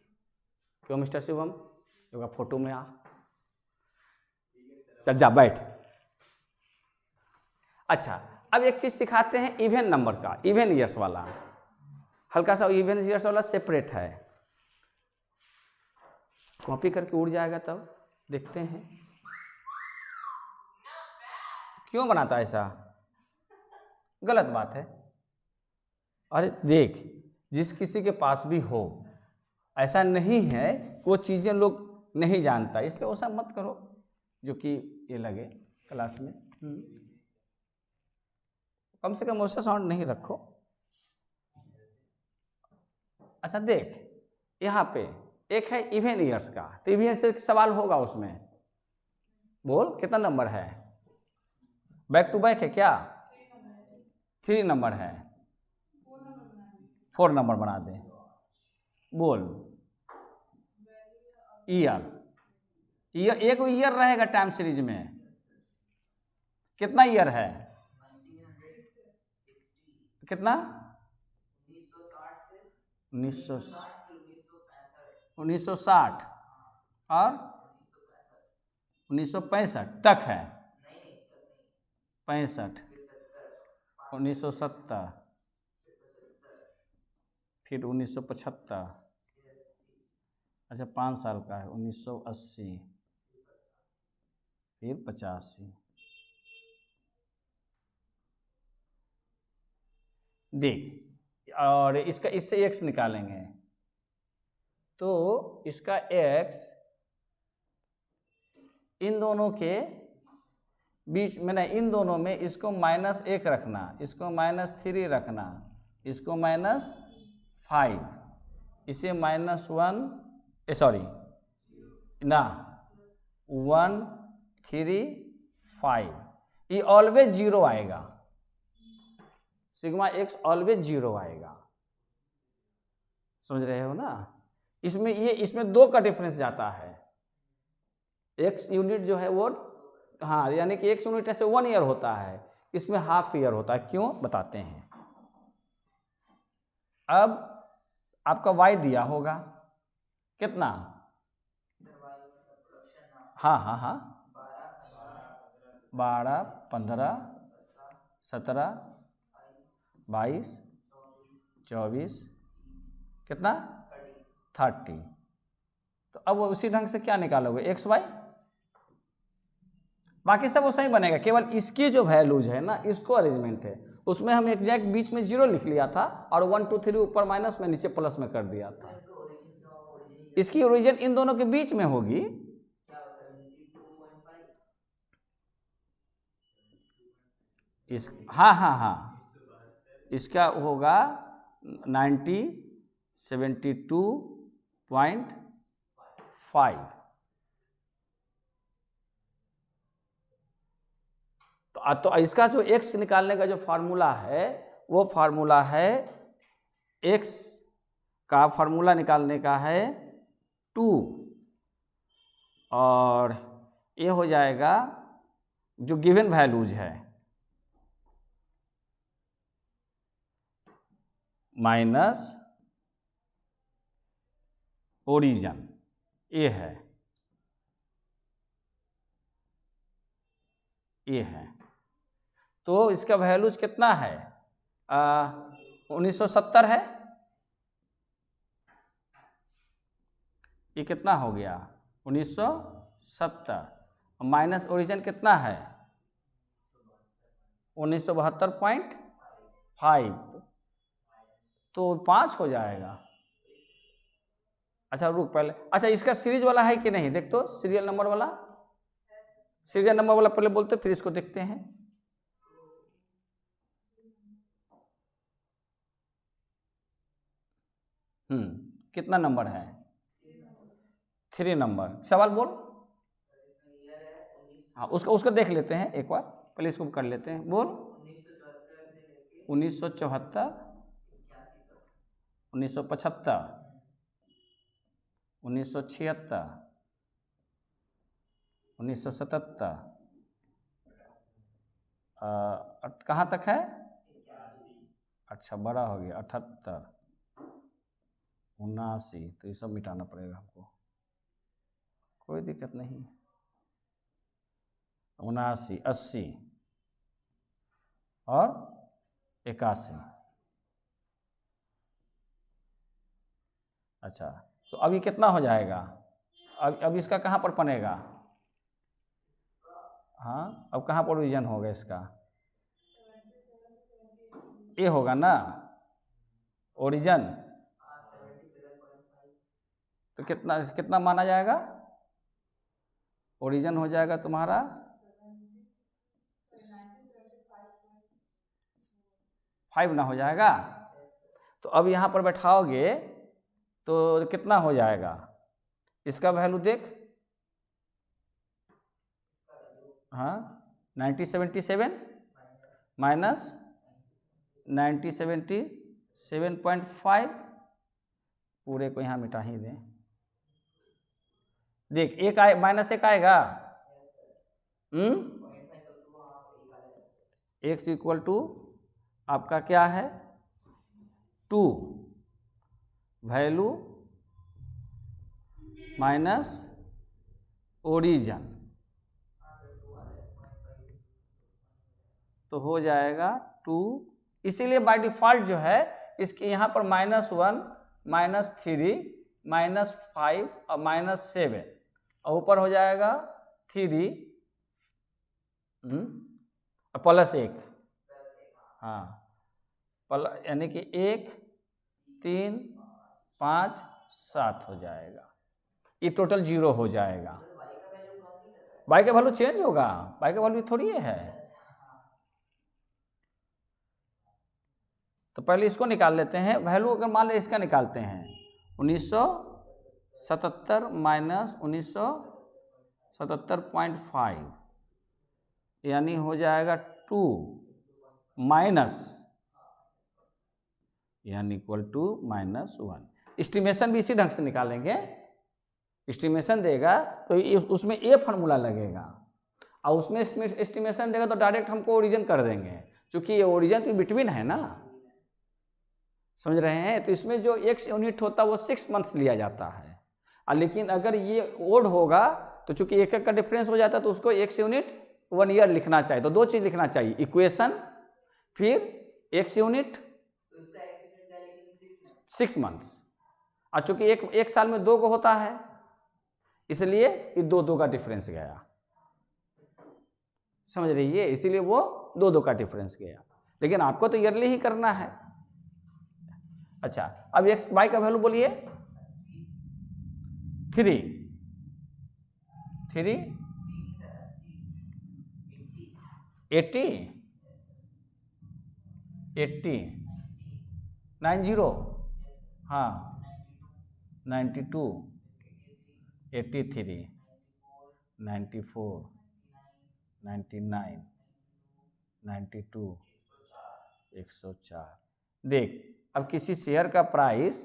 क्यों मिस्टर शिवम? योगा फोटो में आ, चल जा बैठ। अच्छा, अब एक चीज़ सिखाते हैं इवन नंबर का, इवन ईयर्स वाला, हल्का सा इवन ईयर्स वाला सेपरेट है। कॉपी करके उड़ जाएगा तब देखते हैं क्यों बनाता है ऐसा, गलत बात है। अरे देख, जिस किसी के पास भी हो, ऐसा नहीं है वो चीज़ें लोग नहीं जानता, इसलिए वैसा मत करो जो कि ये लगे क्लास में। कम से कम वैसा साउंड नहीं रखो। अच्छा देख, यहाँ पे एक है इवन ईयर्स का, तो इवन से सवाल होगा उसमें। बोल कितना नंबर है? बैक टू बैक है क्या? 3 नंबर है, 4 नंबर बना दे। बोल ईयर, ईयर एक ईयर रहेगा टाइम सीरीज में, कितना ईयर है? कितना? 1960 और 1965 तक है। 65, 1970, फिर 1975, अच्छा 5 साल का है 1980, फिर 85। देख, और इसका इससे x निकालेंगे तो इसका x इन दोनों के बीच में, नहीं इन दोनों में इसको -1 रखना, इसको -3 रखना, इसको -5, इसे -1 सॉरी ना 1 3 5, ये ऑलवेज 0 आएगा, सिग्मा x ऑलवेज 0 आएगा। समझ रहे हो ना? इसमें ये इसमें 2 का डिफरेंस जाता है। x यूनिट जो है वो, हाँ यानी कि x यूनिट ऐसे 1 ईयर होता है, इसमें हाफ ईयर होता है। क्यों बताते हैं। अब आपका y दिया होगा कितना? हाँ हाँ हाँ 12 15 17 22 24 कितना 30। तो अब उसी ढंग से क्या निकालोगे x y, बाकी सब वो सही बनेगा, केवल इसकी जो वैल्यूज है ना, इसको अरेंजमेंट है, उसमें हम एग्जैक्ट बीच में 0 लिख लिया था और 1 2 3 ऊपर माइनस में नीचे प्लस में कर दिया था। इसकी ओरिजिन इन दोनों के बीच में होगी। इस हाँ हाँ हाँ इसका होगा 72.5। तो इसका जो x निकालने का जो फार्मूला है वो फार्मूला है, x का फार्मूला निकालने का है 2, और ये हो जाएगा जो गिवन वैल्यूज है माइनस ओरिजिन, ये है, ये है। तो इसका वैल्यूज कितना है? 1970 है, ये कितना हो गया 1970, माइनस ओरिजिन कितना है 1972.5, तो 5 हो जाएगा। अच्छा रुक पहले, अच्छा इसका सीरीज वाला है कि नहीं देख तो, सीरियल नंबर वाला, सीरियल नंबर वाला पहले बोलते फिर इसको देखते हैं। कितना नंबर है? 3 नंबर। सवाल बोल। हाँ उसको देख लेते हैं एक बार, पहले इसको कर लेते हैं। बोल। 1974, 1975, 1976, 1977, कहाँ तक है? अच्छा बड़ा हो गया 78, 79, तो ये सब मिटाना पड़ेगा हमको, कोई दिक्कत नहीं। 79, 80 और 81। अच्छा तो अभी कितना हो जाएगा? अब इसका कहाँ पर बनेगा? हाँ अब कहाँ पर ओरिजिन होगा इसका? ये होगा ना ओरिजिन, तो कितना कितना माना जाएगा? ओरिजिन हो जाएगा तुम्हारा 5 ना हो जाएगा। तो अब यहाँ पर बैठाओगे तो कितना हो जाएगा? इसका वैल्यू देख, हाँ 1977 माइनस 1977.5, पूरे को यहाँ मिटा ही दें। देख एक आए, -1 आएगा, x इक्वल टू आपका क्या है 2 वैल्यू माइनस ओरिजन, तो हो जाएगा 2। इसीलिए बाय डिफॉल्ट जो है इसके यहाँ पर -1 -3 -5 और -7 और ऊपर हो जाएगा 3 +1, हाँ यानी कि 1 3 5 7 हो जाएगा, ये टोटल 0 हो जाएगा। y का वैल्यू चेंज होगा, y का वैल्यू थोड़ी है। तो पहले इसको निकाल लेते हैं, वैल्यू अगर मान लें इसका निकालते हैं 1977 माइनस 1977.5 यानी हो जाएगा 2 माइनस यानी इक्वल टू -1। एस्टिमेशन भी इसी ढंग से निकालेंगे, एस्टिमेशन देगा तो उसमें ए फार्मूला लगेगा और उसमें एस्टिमेशन देगा तो डायरेक्ट हमको ओरिजिन कर देंगे, क्योंकि ये ओरिजिन तो बिटवीन है ना, समझ रहे हैं। तो इसमें जो x यूनिट होता है वो 6 मंथ्स लिया जाता है, और लेकिन अगर ये ओड होगा तो चूंकि एक का डिफरेंस हो जाता है तो उसको x यूनिट 1 ईयर लिखना चाहिए। तो 2 चीज़ लिखना चाहिए, इक्वेशन फिर x यूनिट 6 मंथ्स, और चूंकि एक साल में 2 को होता है इसलिए ये 2 का डिफरेंस गया, समझ रही है, इसीलिए वो 2 का डिफरेंस गया, लेकिन आपको तो ईयरली ही करना है। अच्छा, अब x y का वैल्यू बोलिए 3 80 90 हाँ 92 83 94 99 92 104। देख, अब किसी शेयर का प्राइस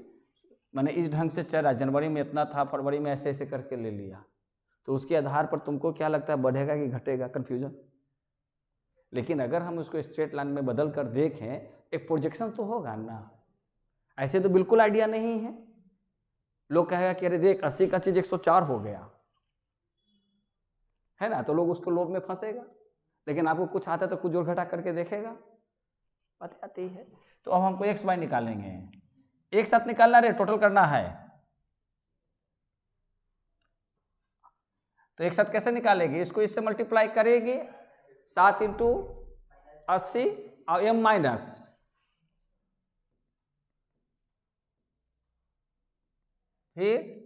मैंने इस ढंग से चला, जनवरी में इतना था, फरवरी में ऐसे ऐसे करके ले लिया, तो उसके आधार पर तुमको क्या लगता है बढ़ेगा कि घटेगा, कन्फ्यूजन। लेकिन अगर हम उसको स्ट्रेट लाइन में बदल कर देखें, एक प्रोजेक्शन तो होगा ना, ऐसे तो बिल्कुल आइडिया नहीं है। लोग कहेगा कि अरे देख 80 का चीज 104 हो गया है ना, तो लोग उसको लोभ में फंसेगा, लेकिन आपको कुछ आता है तो कुछ जोड़ घटा करके देखेगा, बात आती है। तो अब हमको एक्स वाई निकालेंगे, एक साथ निकालना रे, टोटल करना है। तो एक साथ कैसे निकालेंगे, इसको इससे मल्टीप्लाई करेंगे 7 × 80 और m माइनस फिर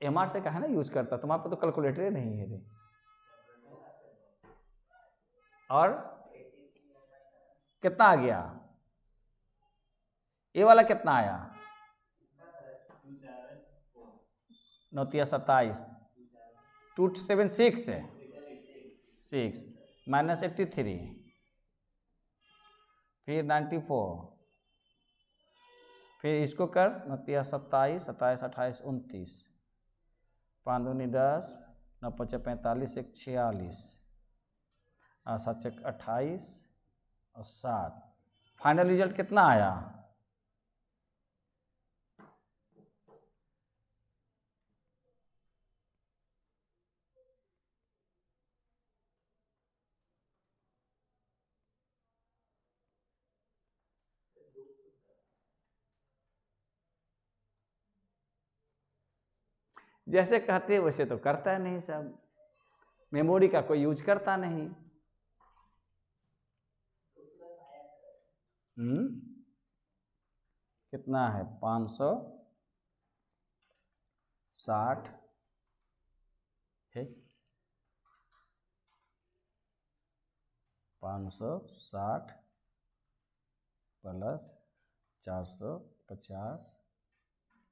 MR से कहा ना यूज करता, तुम्हारे पास तो कैलकुलेटर नहीं है रे। और कितना आ गया, ये वाला कितना आया 9 × 27 276 है 6 -83 फिर 94 फिर इसको कर 9 × 27 27 28 29 5 दूनी 10 9 × 5 45 1 46 7 × 28 और 7। फाइनल रिजल्ट कितना आया जैसे कहते वैसे तो करता नहीं सब, मेमोरी का कोई यूज करता नहीं। कितना है 560 है 560 प्लस 450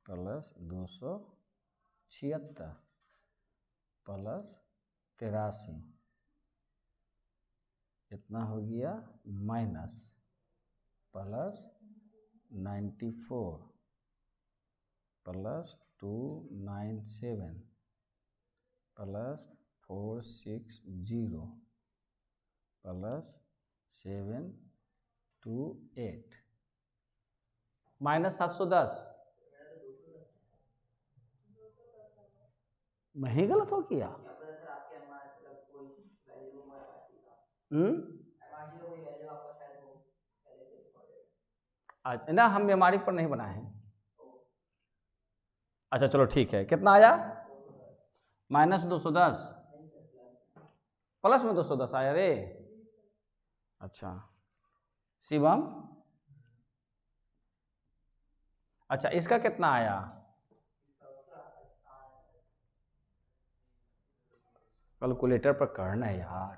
प्लस 276 प्लस 83 इतना हो गया minus plus 94 plus 297 plus 460 plus 728 minus 710। मैं ही गलत हो किया। अच्छा ना, हम एमआरई पर नहीं बनाए हैं। अच्छा चलो ठीक है, कितना आया? माइनस 210 प्लस में 210 आया रे। अच्छा शिवम, अच्छा इसका कितना आया? कैलकुलेटर पर करना है यार।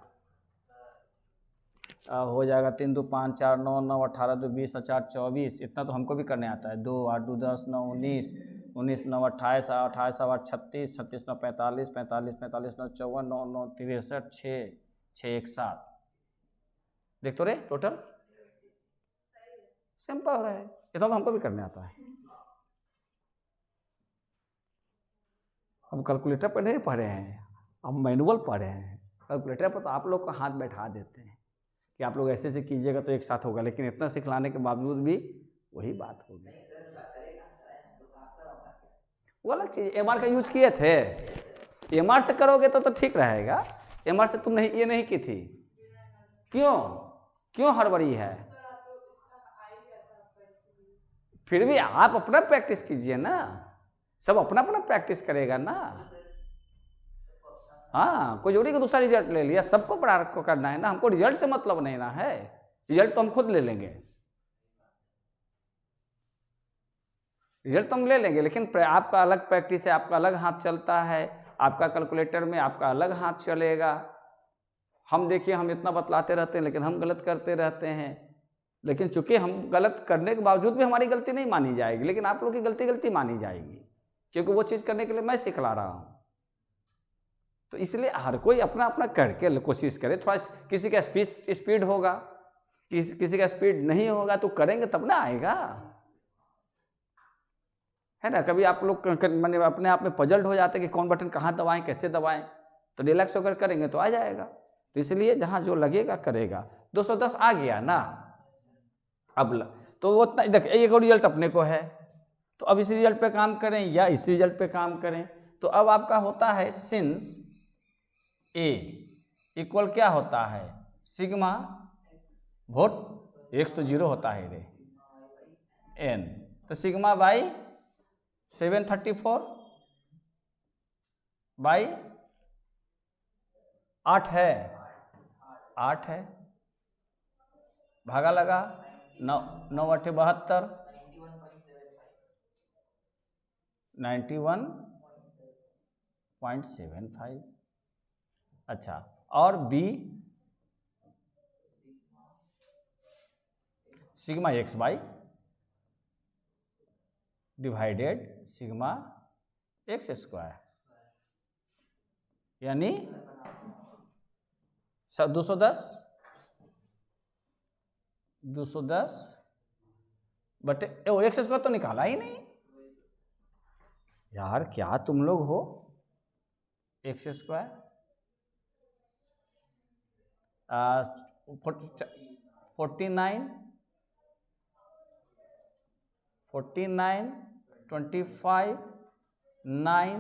हो जाएगा 3 2 5 4 9 9 18 2 20 4 24, इतना तो हमको भी करने आता है। 2 8 2 10 9 19 19 9 28 28 8 36 36 9 45 45 45 9 54 9 9 63 6 6 1 7। देख तो रे टोटल सिंपल है, इतना तो हमको भी करने आता है। हम कैलकुलेटर पर नहीं पढ़े हैं, हम मैनुअल पढ़े हैं। कैलकुलेटर पर तो आप लोग का हाथ बैठा देते हैं कि आप लोग ऐसे ऐसे कीजिएगा तो एक साथ होगा, लेकिन इतना सिखलाने के बावजूद भी वही बात होगी। वो अलग चीज, एमआर का यूज किए थे। एमआर से करोगे तो ठीक रहेगा। एमआर से तुम नहीं ये नहीं की थी, क्यों क्यों हड़बड़ी है? फिर भी आप अपना प्रैक्टिस कीजिए ना, सब अपना अपना प्रैक्टिस करेगा ना। हाँ, कोई जोड़ी का दूसरा रिजल्ट ले लिया, सबको बड़ा को करना है ना, हमको रिजल्ट से मतलब नहीं ना है। रिजल्ट तो हम खुद ले लेंगे, रिजल्ट तो हम ले लेंगे, लेकिन आपका अलग प्रैक्टिस है, आपका अलग हाथ चलता है, आपका कैलकुलेटर में आपका अलग हाथ चलेगा। हम देखिए, हम इतना बतलाते रहते हैं लेकिन हम गलत करते रहते हैं। लेकिन चूंकि हम गलत करने के बावजूद भी हमारी गलती नहीं मानी जाएगी, लेकिन आप लोग की गलती मानी जाएगी, क्योंकि वो चीज़ करने के लिए मैं सिखला रहा हूँ। तो इसलिए हर कोई अपना अपना करके कोशिश करे। थोड़ा किसी का स्पीड होगा, किसी का स्पीड नहीं होगा, तो करेंगे तब ना आएगा, है ना। कभी आप लोग मैंने अपने आप में पजल्ड हो जाते कि कौन बटन कहाँ दबाएं, कैसे दबाएं, तो रिलैक्स होकर करेंगे तो आ जाएगा। तो इसलिए जहाँ जो लगेगा करेगा। 210 आ गया ना, अब तो वो उतना देख, एक और रिजल्ट अपने को है, तो अब इस रिजल्ट पे काम करें या इस रिजल्ट पे काम करें। तो अब आपका होता है सिंस ए इक्वल क्या होता है, सिग्मा वोट, एक तो 0 होता है रे, एन, तो सिग्मा बाई 734 बाई 8 है, 8 है, भागा लगा 9 9 8 72 91.75। अच्छा, और b sigma x by divided sigma x square, यानी 210 बटे एक्स स्क्वायर तो निकाला ही नहीं यार, क्या तुम लोग हो। एक्स स्क्वायर 49 25 9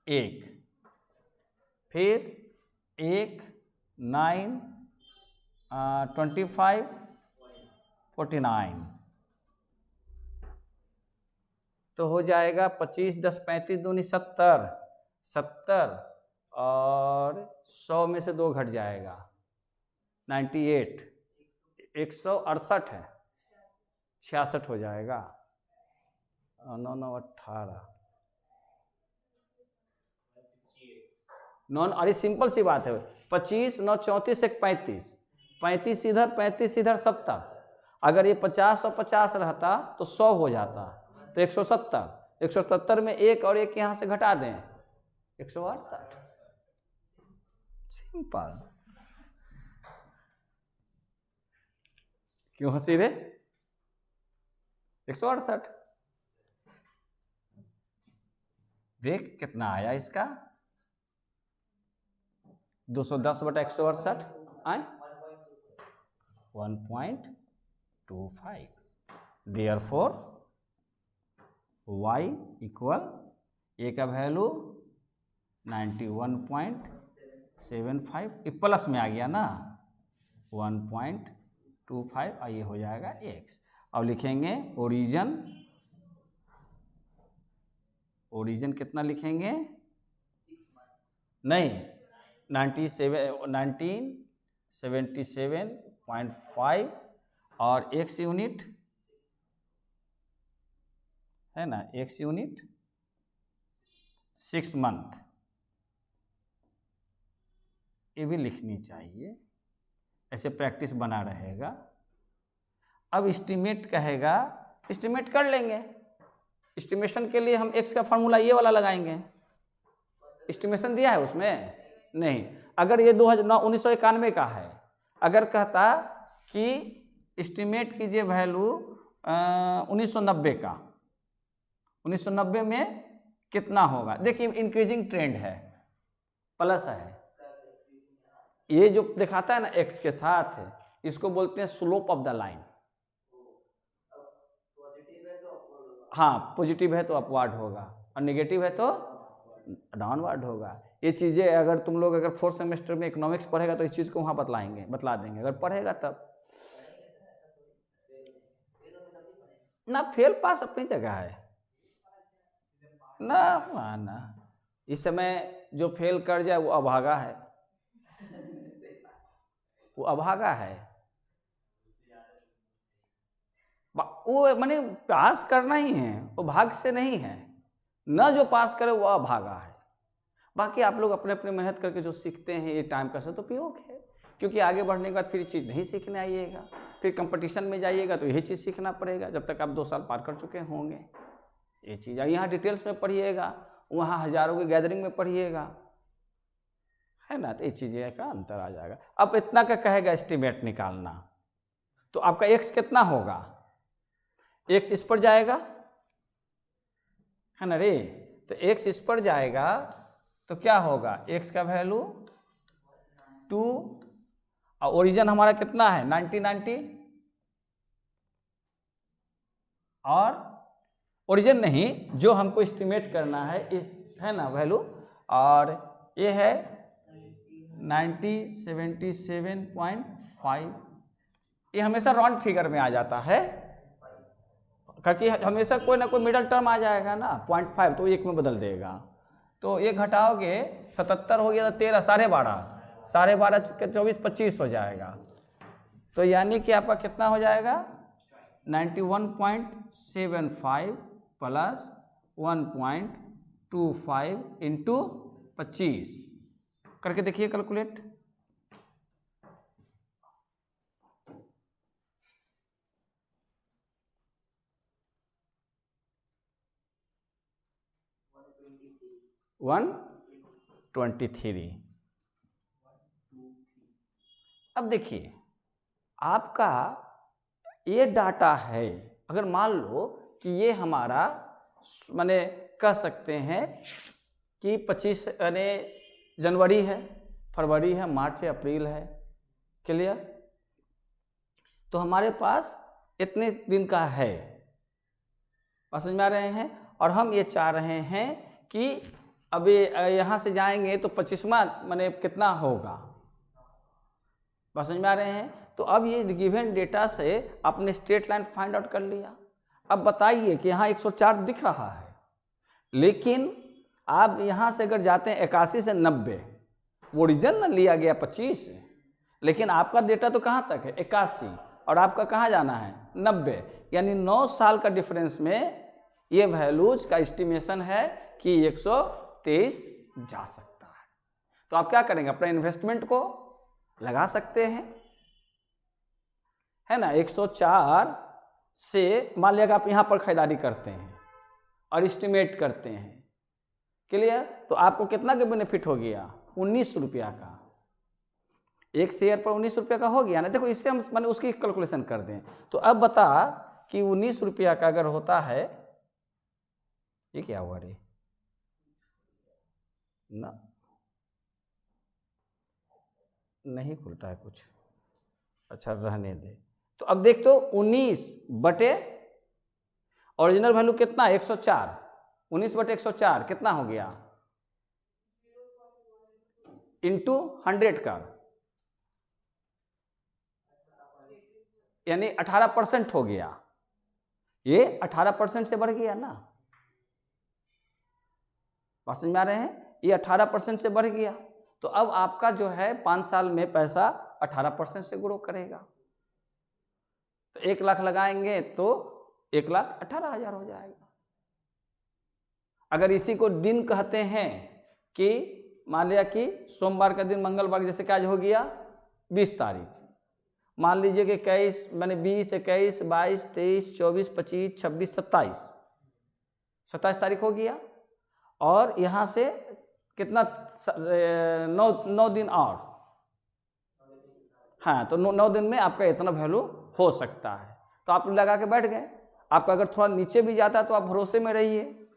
1, फिर 1 9 25 49, तो हो जाएगा 25 10 35 दूनी 70 70, और 100 में से 2 घट जाएगा 98, 168 है, 66 हो जाएगा, 9 9 18 9। अरे सिंपल सी बात है, 25 9 34 1 35, 35 इधर 35 इधर 70, अगर ये 50 और 50 रहता तो 100 हो जाता, तो 170, 170 में 1 और 1 यहाँ से घटा दें 168, सिंपल। क्यों हंसी रे? 168 देख कितना आया इसका, 210/168 आए 1.25। देयरफॉर y इक्वल ए का वैल्यू 91.75, ये प्लस में आ गया ना 1.25, और ये हो जाएगा x। अब लिखेंगे ओरिजिन कितना लिखेंगे, नहीं 1977.5 और x यूनिट है ना, x यूनिट 6 मंथ, ये भी लिखनी चाहिए, ऐसे प्रैक्टिस बना रहेगा। अब एस्टिमेट कहेगा, एस्टिमेट कर लेंगे। एस्टिमेशन के लिए हम x का फार्मूला ये वाला लगाएंगे। एस्टिमेशन दिया है उसमें नहीं। अगर ये 1991 का है, अगर कहता कि एस्टिमेट कीजिए वैल्यू 1990 का, 1990 में कितना होगा, देखिए इंक्रीजिंग ट्रेंड है, प्लस है, ये जो दिखाता है ना x के साथ है, इसको बोलते हैं स्लोप ऑफ द लाइन। हाँ, पॉजिटिव है तो अपवार्ड होगा और नेगेटिव है तो डाउनवर्ड होगा। ये चीज़ें अगर तुम लोग अगर 4th सेमेस्टर में इकोनॉमिक्स पढ़ेगा तो इस चीज़ को वहाँ बतला देंगे, अगर पढ़ेगा तब ना। फेल पास अपनी जगह है ना, इस समय जो फेल कर जाए वो अभागा है, वो अभागा है। वो माने पास करना ही है, वो भाग से नहीं है, न जो पास करे वो अभागा है। बाकी आप लोग अपने अपने मेहनत करके जो सीखते हैं, ये टाइम का सदुपयोग है, क्योंकि आगे बढ़ने के बाद फिर चीज़ नहीं सीखने आइएगा, फिर कंपटीशन में जाइएगा तो यही चीज़ सीखना पड़ेगा जब तक आप 2 साल पार कर चुके होंगे। ये चीज़ यहाँ डिटेल्स में पढ़िएगा, वहाँ हजारों की गैदरिंग में पढ़िएगा, है ना, तो ये चीज़ें का अंतर आ जाएगा। अब इतना का कहेगा एस्टिमेट निकालना, तो आपका x कितना होगा, x इस पर जाएगा, है ना रे, तो x इस पर जाएगा तो क्या होगा, x का वैल्यू 2 और ओरिजिन हमारा कितना है 1990, और ओरिजिन नहीं जो हमको एस्टिमेट करना है ना वैल्यू, और ये है 9077.5। ये हमेशा राउंड फिगर में आ जाता है, क्योंकि हमेशा कोई ना कोई मिडल टर्म आ जाएगा ना, 0.5 तो 1 में बदल देगा, तो ये घटाओगे 77 हो गया तो 13, 12.5, 12.5 के 24, 25 हो जाएगा। तो यानी कि आपका कितना हो जाएगा 91.75 प्लस 1.25 इंटू 25 करके देखिए कैलकुलेट। वन 23। अब देखिए आपका ये डाटा है, अगर मान लो कि ये हमारा माने कह सकते हैं कि 25 यानी जनवरी है, फरवरी है, मार्च है, अप्रैल है, क्लियर, तो हमारे पास इतने दिन का है, समझ में आ रहे हैं। और हम ये चाह रहे हैं कि अभी यहाँ से जाएंगे तो 25वां माने कितना होगा, समझ में आ रहे हैं। तो अब ये गिवन डेटा से आपने स्ट्रेट लाइन फाइंड आउट कर लिया। अब बताइए कि यहाँ 104 दिख रहा है, लेकिन आप यहाँ से अगर जाते हैं 81 से 90, ओरिजिन न लिया गया 25, लेकिन आपका डेटा तो कहाँ तक है 81, और आपका कहाँ जाना है 90, यानी 9 साल का डिफरेंस में ये वैल्यूज का एस्टिमेशन है कि 123 जा सकता है। तो आप क्या करेंगे, अपने इन्वेस्टमेंट को लगा सकते हैं, है ना। 104 से मान लिया आप यहाँ पर खरीदारी करते हैं और एस्टिमेट करते हैं, क्लियर, तो आपको कितना का बेनिफिट हो गया 19 रुपया का, एक शेयर पर 19 रुपया का हो गया ना। देखो इससे हम मैंने उसकी कैलकुलेशन कर दें, तो अब बता कि 19 रुपया का अगर होता है, ये क्या हुआ रे ना, नहीं खुलता है कुछ, अच्छा रहने दे। तो अब देख तो 19 बटे ओरिजिनल वैल्यू कितना 104, 19 बटे 104 कितना हो गया इंटू 100 का, यानी 18% हो गया। ये 18% से बढ़ गया ना, बात समझ में आ रहे हैं, ये 18% से बढ़ गया। तो अब आपका जो है 5 साल में पैसा 18% से ग्रो करेगा। तो 1 लाख लगाएंगे तो 1,18,000 हो जाएगा। अगर इसी को दिन कहते हैं कि मान लिया कि सोमवार का दिन, मंगलवार जैसे क्या आज हो गया 20 तारीख, मान लीजिए कि 21 मैंने 20, 21, 22, 23, 24, 25, 26, 27 तारीख हो गया। और यहाँ से कितना 9 दिन और, हाँ, तो 9 दिन में आपका इतना वैल्यू हो सकता है। तो आप लगा के बैठ गए। आपका अगर थोड़ा नीचे भी जाता तो आप भरोसे में रहिए,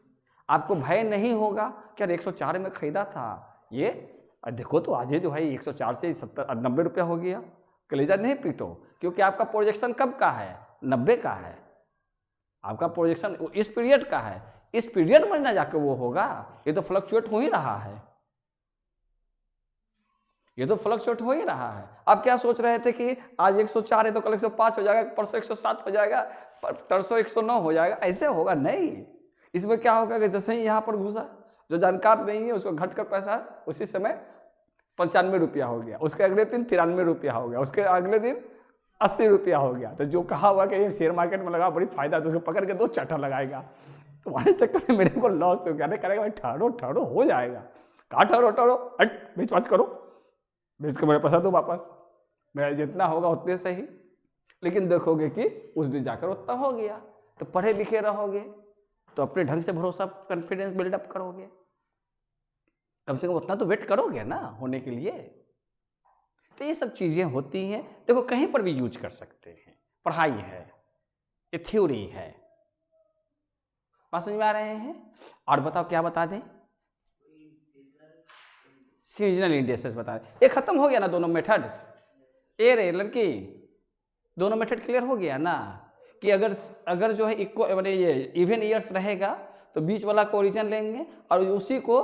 आपको भय नहीं होगा कि यार 104 में खरीदा था ये, देखो तो आज जो है 104 से 70-90 रुपया हो गया। कलेजा नहीं पीटो, क्योंकि आपका प्रोजेक्शन कब का है 90 का है, आपका प्रोजेक्शन इस पीरियड का है। इस पीरियड में ना जाके वो होगा, ये तो फ्लक्चुएट हो ही रहा है, ये तो फ्लक्चुएट हो ही रहा है। आप क्या सोच रहे थे कि आज 104 है तो कल 105 हो जाएगा, परसों 107 हो जाएगा, परसों 109 हो जाएगा, ऐसे होगा नहीं। इसमें क्या होगा कि जैसे ही यहाँ पर घुसा, जो जानकार नहीं है उसको घटकर पैसा उसी समय 95 रुपया हो गया, उसके अगले दिन 93 रुपया हो गया, उसके अगले दिन 80 रुपया हो गया। तो जो कहा हुआ कि ये शेयर मार्केट में लगा बड़ी फायदा, तो उसको पकड़ के 2 चाटा लगाएगा। तुम्हारे चक्कर में मेरे को लॉस हो गया। करेगा भाई ठहरो हो जाएगा, कहाँ ठहरो हट बेच करो, बेच के मेरे पैसा दो वापस, मेरा जितना होगा उतने सही। लेकिन देखोगे कि उस दिन जाकर उतना हो गया। तो पढ़े लिखे रहोगे तो अपने ढंग से भरोसा कॉन्फिडेंस बिल्डअप करोगे, कम से कम उतना तो वेट करोगे ना होने के लिए। तो ये सब चीज़ें होती हैं, देखो कहीं पर भी यूज कर सकते हैं। पढ़ाई है, ये थ्योरी है, बात समझ में आ रहे हैं। और बताओ क्या बता दें, सीजनल इंडिसेस बता दें। ये खत्म हो गया ना दोनों मेथड्स, ए रे लड़की, दोनों मेथड क्लियर हो गया ना कि अगर जो है इक्वल मैंने ये इवन ईयर्स रहेगा तो बीच वाला को ओरिजिन लेंगे और उसी को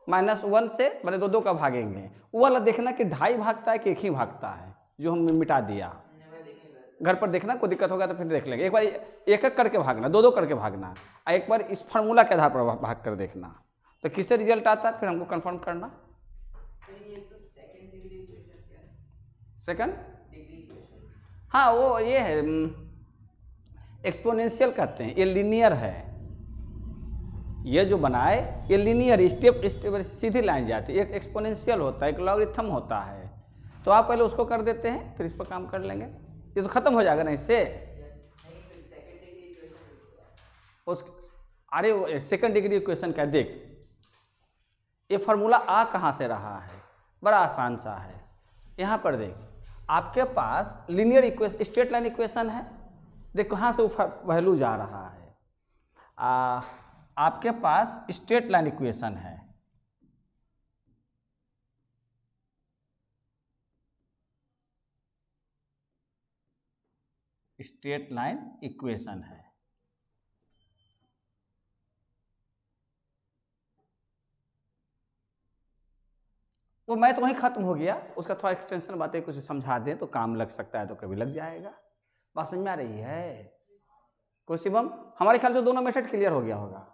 -1 से मैंने 2 का भागेंगे। वो वाला देखना कि 2.5 भागता है कि 1 ही भागता है, जो हम मिटा दिया। घर पर देखना, कोई दिक्कत होगा तो फिर देख लेंगे। एक बार 1-1 करके भागना, 2-2 करके भागना, और एक बार इस फार्मूला के आधार पर भाग कर देखना, तो किससे रिजल्ट आता है फिर हमको कंफर्म करना। सेकंड हाँ वो ये है एक्सपोनेंशियल कहते हैं, ये लीनियर है। ये जो बनाए ये लीनियर स्टेप सीधी लाइन जाती है, एक एक्सपोनेंशियल होता है, एक लॉगरिथम होता है। तो आप पहले उसको कर देते हैं, फिर इस पर काम कर लेंगे। ये तो खत्म हो जाएगा ना इससे। उस अरे सेकंड डिग्री इक्वेशन का देख, ये फार्मूला आ कहाँ से रहा है, बड़ा आसान सा है। यहाँ पर देख, आपके पास linear equation straight line equation है, देख कहाँ से वैल्यू जा रहा है। आपके पास स्ट्रेट लाइन इक्वेशन है, स्ट्रेट लाइन इक्वेशन है। वो मैं तो वहीं खत्म हो गया, उसका थोड़ा एक्सटेंशन बातें कुछ समझा दें तो काम लग सकता है, तो कभी लग जाएगा। बात समझ में आ रही है कोई शिवम? हमारे ख्याल से दोनों मेथड क्लियर हो गया होगा,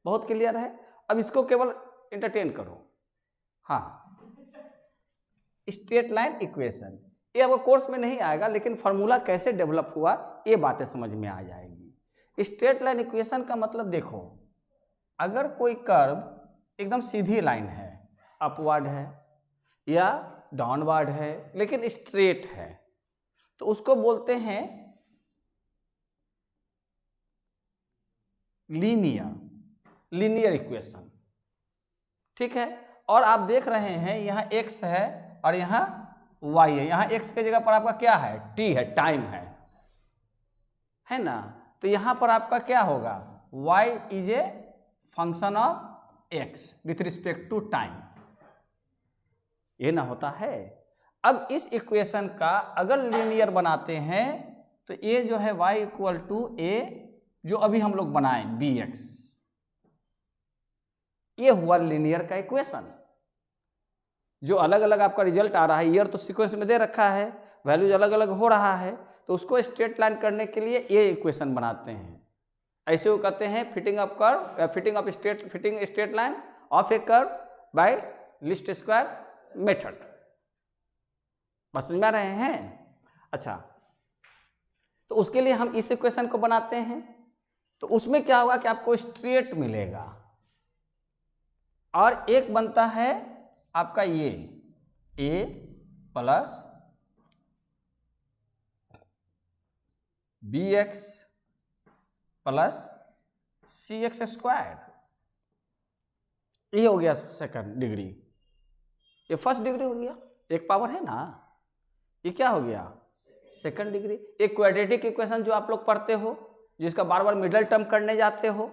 बहुत क्लियर है। अब इसको केवल एंटरटेन करो। हाँ, स्ट्रेट लाइन इक्वेशन ये अब कोर्स में नहीं आएगा, लेकिन फार्मूला कैसे डेवलप हुआ ये बातें समझ में आ जाएगी। स्ट्रेट लाइन इक्वेशन का मतलब देखो, अगर कोई कर्व एकदम सीधी लाइन है, अपवर्ड है या डाउनवर्ड है लेकिन स्ट्रेट है, तो उसको बोलते हैं लीनियर इक्वेशन, ठीक है। और आप देख रहे हैं यहाँ x है और यहाँ y है, यहाँ x के जगह पर आपका क्या है, t है, टाइम है ना। तो यहाँ पर आपका क्या होगा, y is a function of x with respect to time, ये ना होता है। अब इस इक्वेशन का अगर लीनियर बनाते हैं तो ये जो है y इक्वल टू ए जो अभी हम लोग बनाए bx, ये हुआ लीनियर का इक्वेशन। जो अलग अलग आपका रिजल्ट आ रहा है, ईयर तो सीक्वेंस में दे रखा है, वैल्यूज अलग अलग हो रहा है, तो उसको स्ट्रेट लाइन करने के लिए ये इक्वेशन बनाते हैं। ऐसे वो कहते हैं fitting of curve, fitting straight line of A curve y least square method. बस समझ में रहे हैं? अच्छा, तो उसके लिए हम इस इक्वेशन को बनाते हैं, तो उसमें क्या होगा कि आपको स्ट्रेट मिलेगा, और एक बनता है आपका ये a plus bx plus cx square, ये हो गया सेकंड डिग्री। ये फर्स्ट डिग्री हो गया, एक पावर है ना, ये क्या हो गया सेकंड डिग्री। एक क्वाड्रेटिक इक्वेशन जो आप लोग पढ़ते हो, जिसका बार बार मिडिल टर्म करने जाते हो,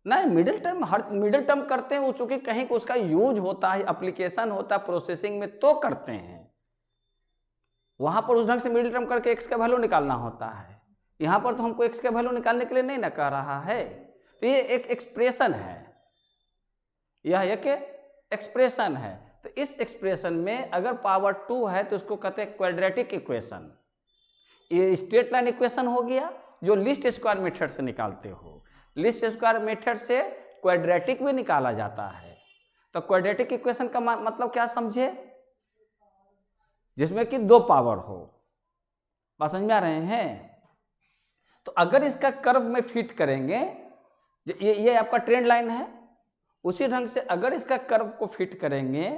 नहीं मिडिल टर्म हर मिडिल टर्म करते हैं वो, चूंकि कहीं को उसका यूज होता है, एप्लीकेशन होता है प्रोसेसिंग में तो करते हैं, वहां पर उस ढंग से मिडिल टर्म करके एक्स का वैल्यू निकालना होता है। यहां पर तो हमको एक्स का वैल्यू निकालने के लिए नहीं ना कह रहा है, तो ये एक एक्सप्रेशन है, यह एक एक्सप्रेशन है। तो इस एक्सप्रेशन में अगर पावर 2 है तो उसको कहते हैं क्वाड्रेटिक इक्वेशन। ये स्ट्रेट लाइन इक्वेशन हो गया जो लीस्ट स्क्वायर मेथड से निकालते हो। लीस्ट स्क्वायर मेथड से क्वाड्रेटिक भी निकाला जाता है। तो क्वाड्रेटिक इक्वेशन का मतलब क्या समझे, जिसमें कि 2 पावर हो। बात समझ में आ रहे हैं? तो अगर इसका कर्व में फिट करेंगे, ये आपका ट्रेंड लाइन है, उसी ढंग से अगर इसका कर्व को फिट करेंगे,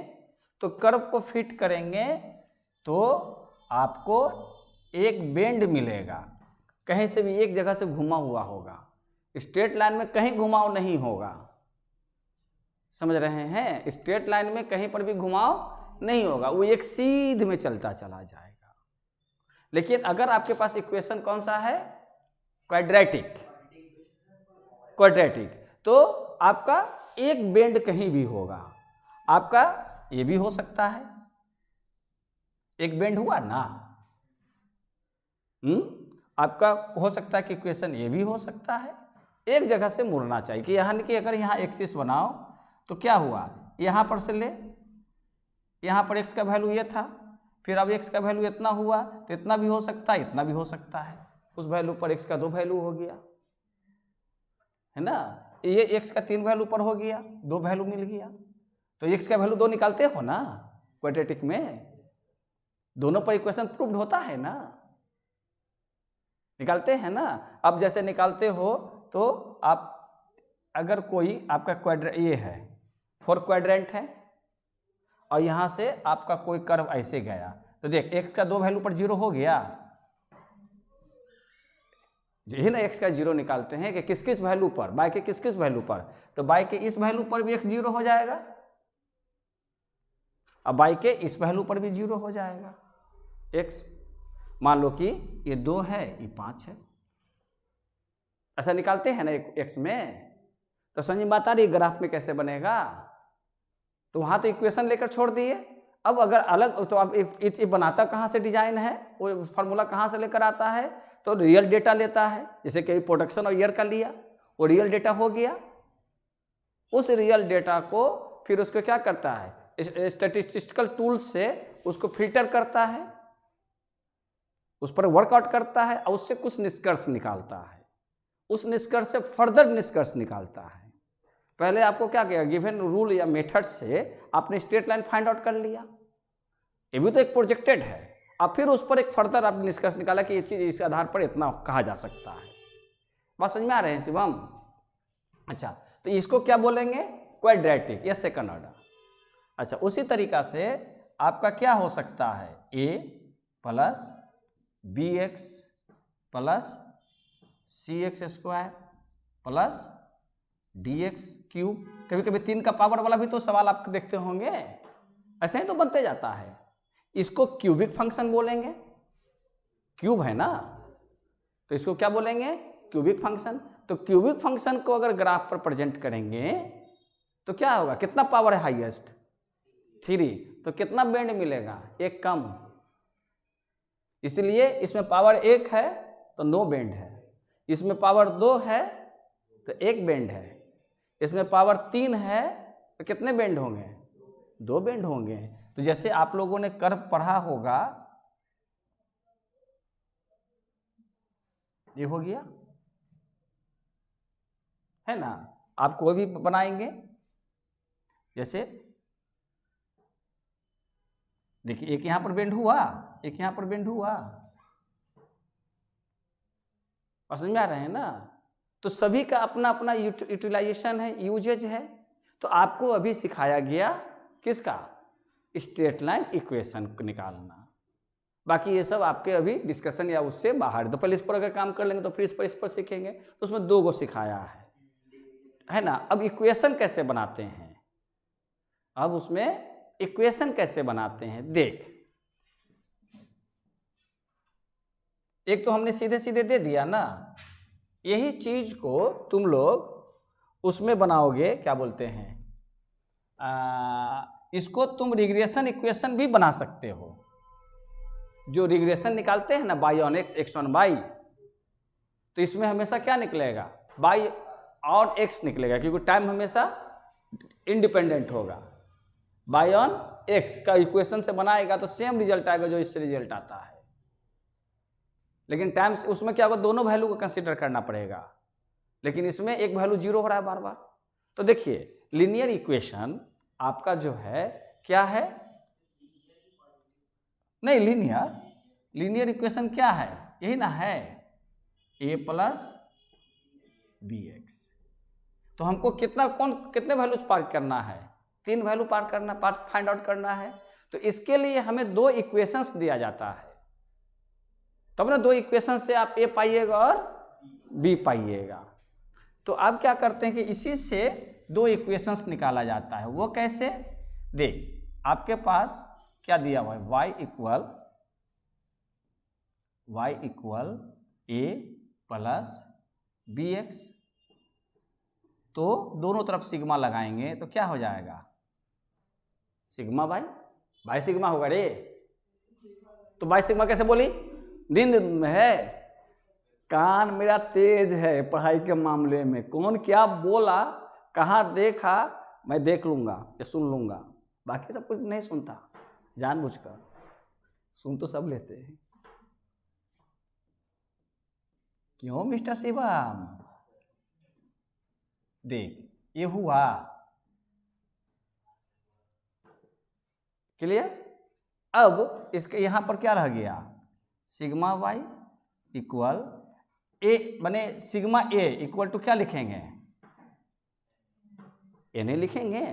तो कर्व को फिट करेंगे तो आपको एक बेंड मिलेगा, कहीं से भी एक जगह से घुमा हुआ होगा। स्ट्रेट लाइन में कहीं घुमाव नहीं होगा, समझ रहे हैं? स्ट्रेट लाइन में कहीं पर भी घुमाव नहीं होगा, वो एक सीध में चलता चला जाएगा। लेकिन अगर आपके पास इक्वेशन कौन सा है, क्वाड्रेटिक, तो आपका एक बेंड कहीं भी होगा। आपका ये भी हो सकता है, एक बेंड हुआ ना, आपका हो सकता है कि इक्वेशन ये भी हो सकता है। एक जगह से मुड़ना चाहिए कि यहाँ कि अगर यहाँ एक्सिस बनाओ तो क्या हुआ, यहाँ पर से ले, यहाँ पर x का वैल्यू ये था, फिर अब x का वैल्यू इतना हुआ तो इतना भी हो सकता है, इतना भी हो सकता है। उस वैल्यू पर x का 2 वैल्यू हो गया, है ना। ये x का 3 वैल्यू पर हो गया, 2 वैल्यू मिल गया। तो x का वैल्यू 2 निकालते हो ना क्वाड्रेटिक में, दोनों पर इक्वेशन प्रूव्ड होता है ना, निकालते हैं ना। अब जैसे निकालते हो तो आप अगर कोई आपका ये है 4 क्वाड्रेंट है और यहाँ से आपका कोई कर्व ऐसे गया, तो देख x का 2 वैल्यू पर 0 हो गया, यही ना x का 0 निकालते हैं कि किस किस वैल्यू पर, बाय के किस किस वैल्यू पर, तो बाय के इस वैल्यू पर भी x 0 हो जाएगा, अब बाय के इस वैल्यू पर भी 0 हो जाएगा। x मान लो कि ये 2 है, ये 5 है, ऐसा निकालते हैं ना x में। तो समझ में बात आ रही ग्राफ में कैसे बनेगा। तो वहां तो इक्वेशन लेकर छोड़ दिए। अब अगर अलग, तो अब ये बनाता कहाँ से डिजाइन है, वो फार्मूला कहाँ से लेकर आता है, तो रियल डेटा लेता है। जैसे कि प्रोडक्शन और ईयर का लिया, वो रियल डेटा हो गया, उस रियल डेटा को फिर उसको क्या करता है, स्टैटिस्टिकल टूल से उसको फिल्टर करता है, उस पर वर्कआउट करता है और उससे कुछ निष्कर्ष निकालता है, उस निष्कर्ष से फर्दर निष्कर्ष निकालता है। पहले आपको क्या किया, गिवन रूल या मेथड से आपने स्ट्रेट लाइन फाइंड आउट कर लिया, ये भी तो एक प्रोजेक्टेड है। अब फिर उस पर एक फर्दर आपने निष्कर्ष निकाला कि ये चीज इस आधार पर इतना कहा जा सकता है। बात समझ में आ रहे हैं शिवम? अच्छा, तो इसको क्या बोलेंगे, क्वाड्रेटिक या सेकंड ऑर्डर। अच्छा, उसी तरीका से आपका क्या हो सकता है, a plus bx plus cx square plus dx cube. कभी कभी 3 का पावर वाला भी तो सवाल आप देखते होंगे, ऐसे ही तो बनते जाता है। इसको क्यूबिक फंक्शन बोलेंगे, क्यूब है ना, तो इसको क्या बोलेंगे, क्यूबिक फंक्शन। तो क्यूबिक फंक्शन को अगर ग्राफ पर प्रेजेंट करेंगे तो क्या होगा, कितना पावर है हाईएस्ट, 3। तो कितना बेंड मिलेगा? एक कम। इसलिए इसमें पावर 1 है तो नो बेंड है, इसमें पावर 2 है तो 1 बेंड है, इसमें पावर 3 है तो कितने बेंड होंगे? 2 बेंड होंगे। तो जैसे आप लोगों ने कर्व पढ़ा होगा, ये हो गया है ना। आप कोई भी बनाएंगे, जैसे देखिए एक यहां पर बेंड हुआ, एक यहां पर बेंड हुआ, और समझ में आ रहे हैं ना। तो सभी का अपना अपना यूटिलाइजेशन है, यूजेज है। तो आपको अभी सिखाया गया किसका? स्ट्रेट लाइन इक्वेशन को निकालना। बाकी ये सब आपके अभी डिस्कशन या उससे बाहर। तो पहले इस पर अगर काम कर लेंगे तो फिर इस पर सीखेंगे। तो उसमें 2 को सिखाया है ना। अब इक्वेशन कैसे बनाते हैं, अब उसमें इक्वेशन कैसे बनाते हैं देख। एक तो हमने सीधे सीधे दे दिया ना, यही चीज को तुम लोग उसमें बनाओगे, क्या बोलते हैं, इसको तुम रिग्रेशन इक्वेशन भी बना सकते हो। जो रिग्रेशन निकालते हैं ना, by on x, x on by, तो इसमें हमेशा क्या निकलेगा? बाई ऑन एक्स निकलेगा, क्योंकि टाइम हमेशा इंडिपेंडेंट होगा। बाई ऑन एक्स का इक्वेशन से बनाएगा तो सेम रिजल्ट आएगा जो इससे रिजल्ट आता है। लेकिन टाइम उसमें क्या होगा? दोनों वैल्यू को कंसीडर करना पड़ेगा, लेकिन इसमें एक वैल्यू 0 हो रहा है बार बार। तो देखिए लीनियर इक्वेशन आपका जो है क्या है? नहीं, लीनियर इक्वेशन क्या है? यही ना है, a प्लस बी एक्स। तो हमको कितने वैल्यूज पार करना है? 3 वैल्यू पार करना, फाइंड आउट करना है। तो इसके लिए हमें 2 इक्वेशंस दिया जाता है, तब ना 2 इक्वेशन से आप a पाइएगा और b पाइएगा। तो अब क्या करते हैं कि इसी से 2 इक्वेशंस निकाला जाता है। वो कैसे? देख, आपके पास क्या दिया हुआ है? y equal a plus B x. तो दोनों तरफ सिग्मा लगाएंगे तो क्या हो जाएगा? सिग्मा बाई सिग्मा होगा रे। तो बाई सिग्मा कैसे बोली? नींद में है, कान मेरा तेज है पढ़ाई के मामले में। कौन क्या बोला, कहाँ देखा, मैं देख लूंगा या सुन लूंगा, बाकी सब कुछ नहीं सुनता। जानबूझकर सुन तो सब लेते हैं। क्यों मिस्टर शिवम? देख ये हुआ क्लियर। अब इसके यहां पर क्या रह गया? सिग्मा वाई इक्वल ए, बने सिग्मा ए इक्वल टू क्या लिखेंगे? ए नहीं लिखेंगे।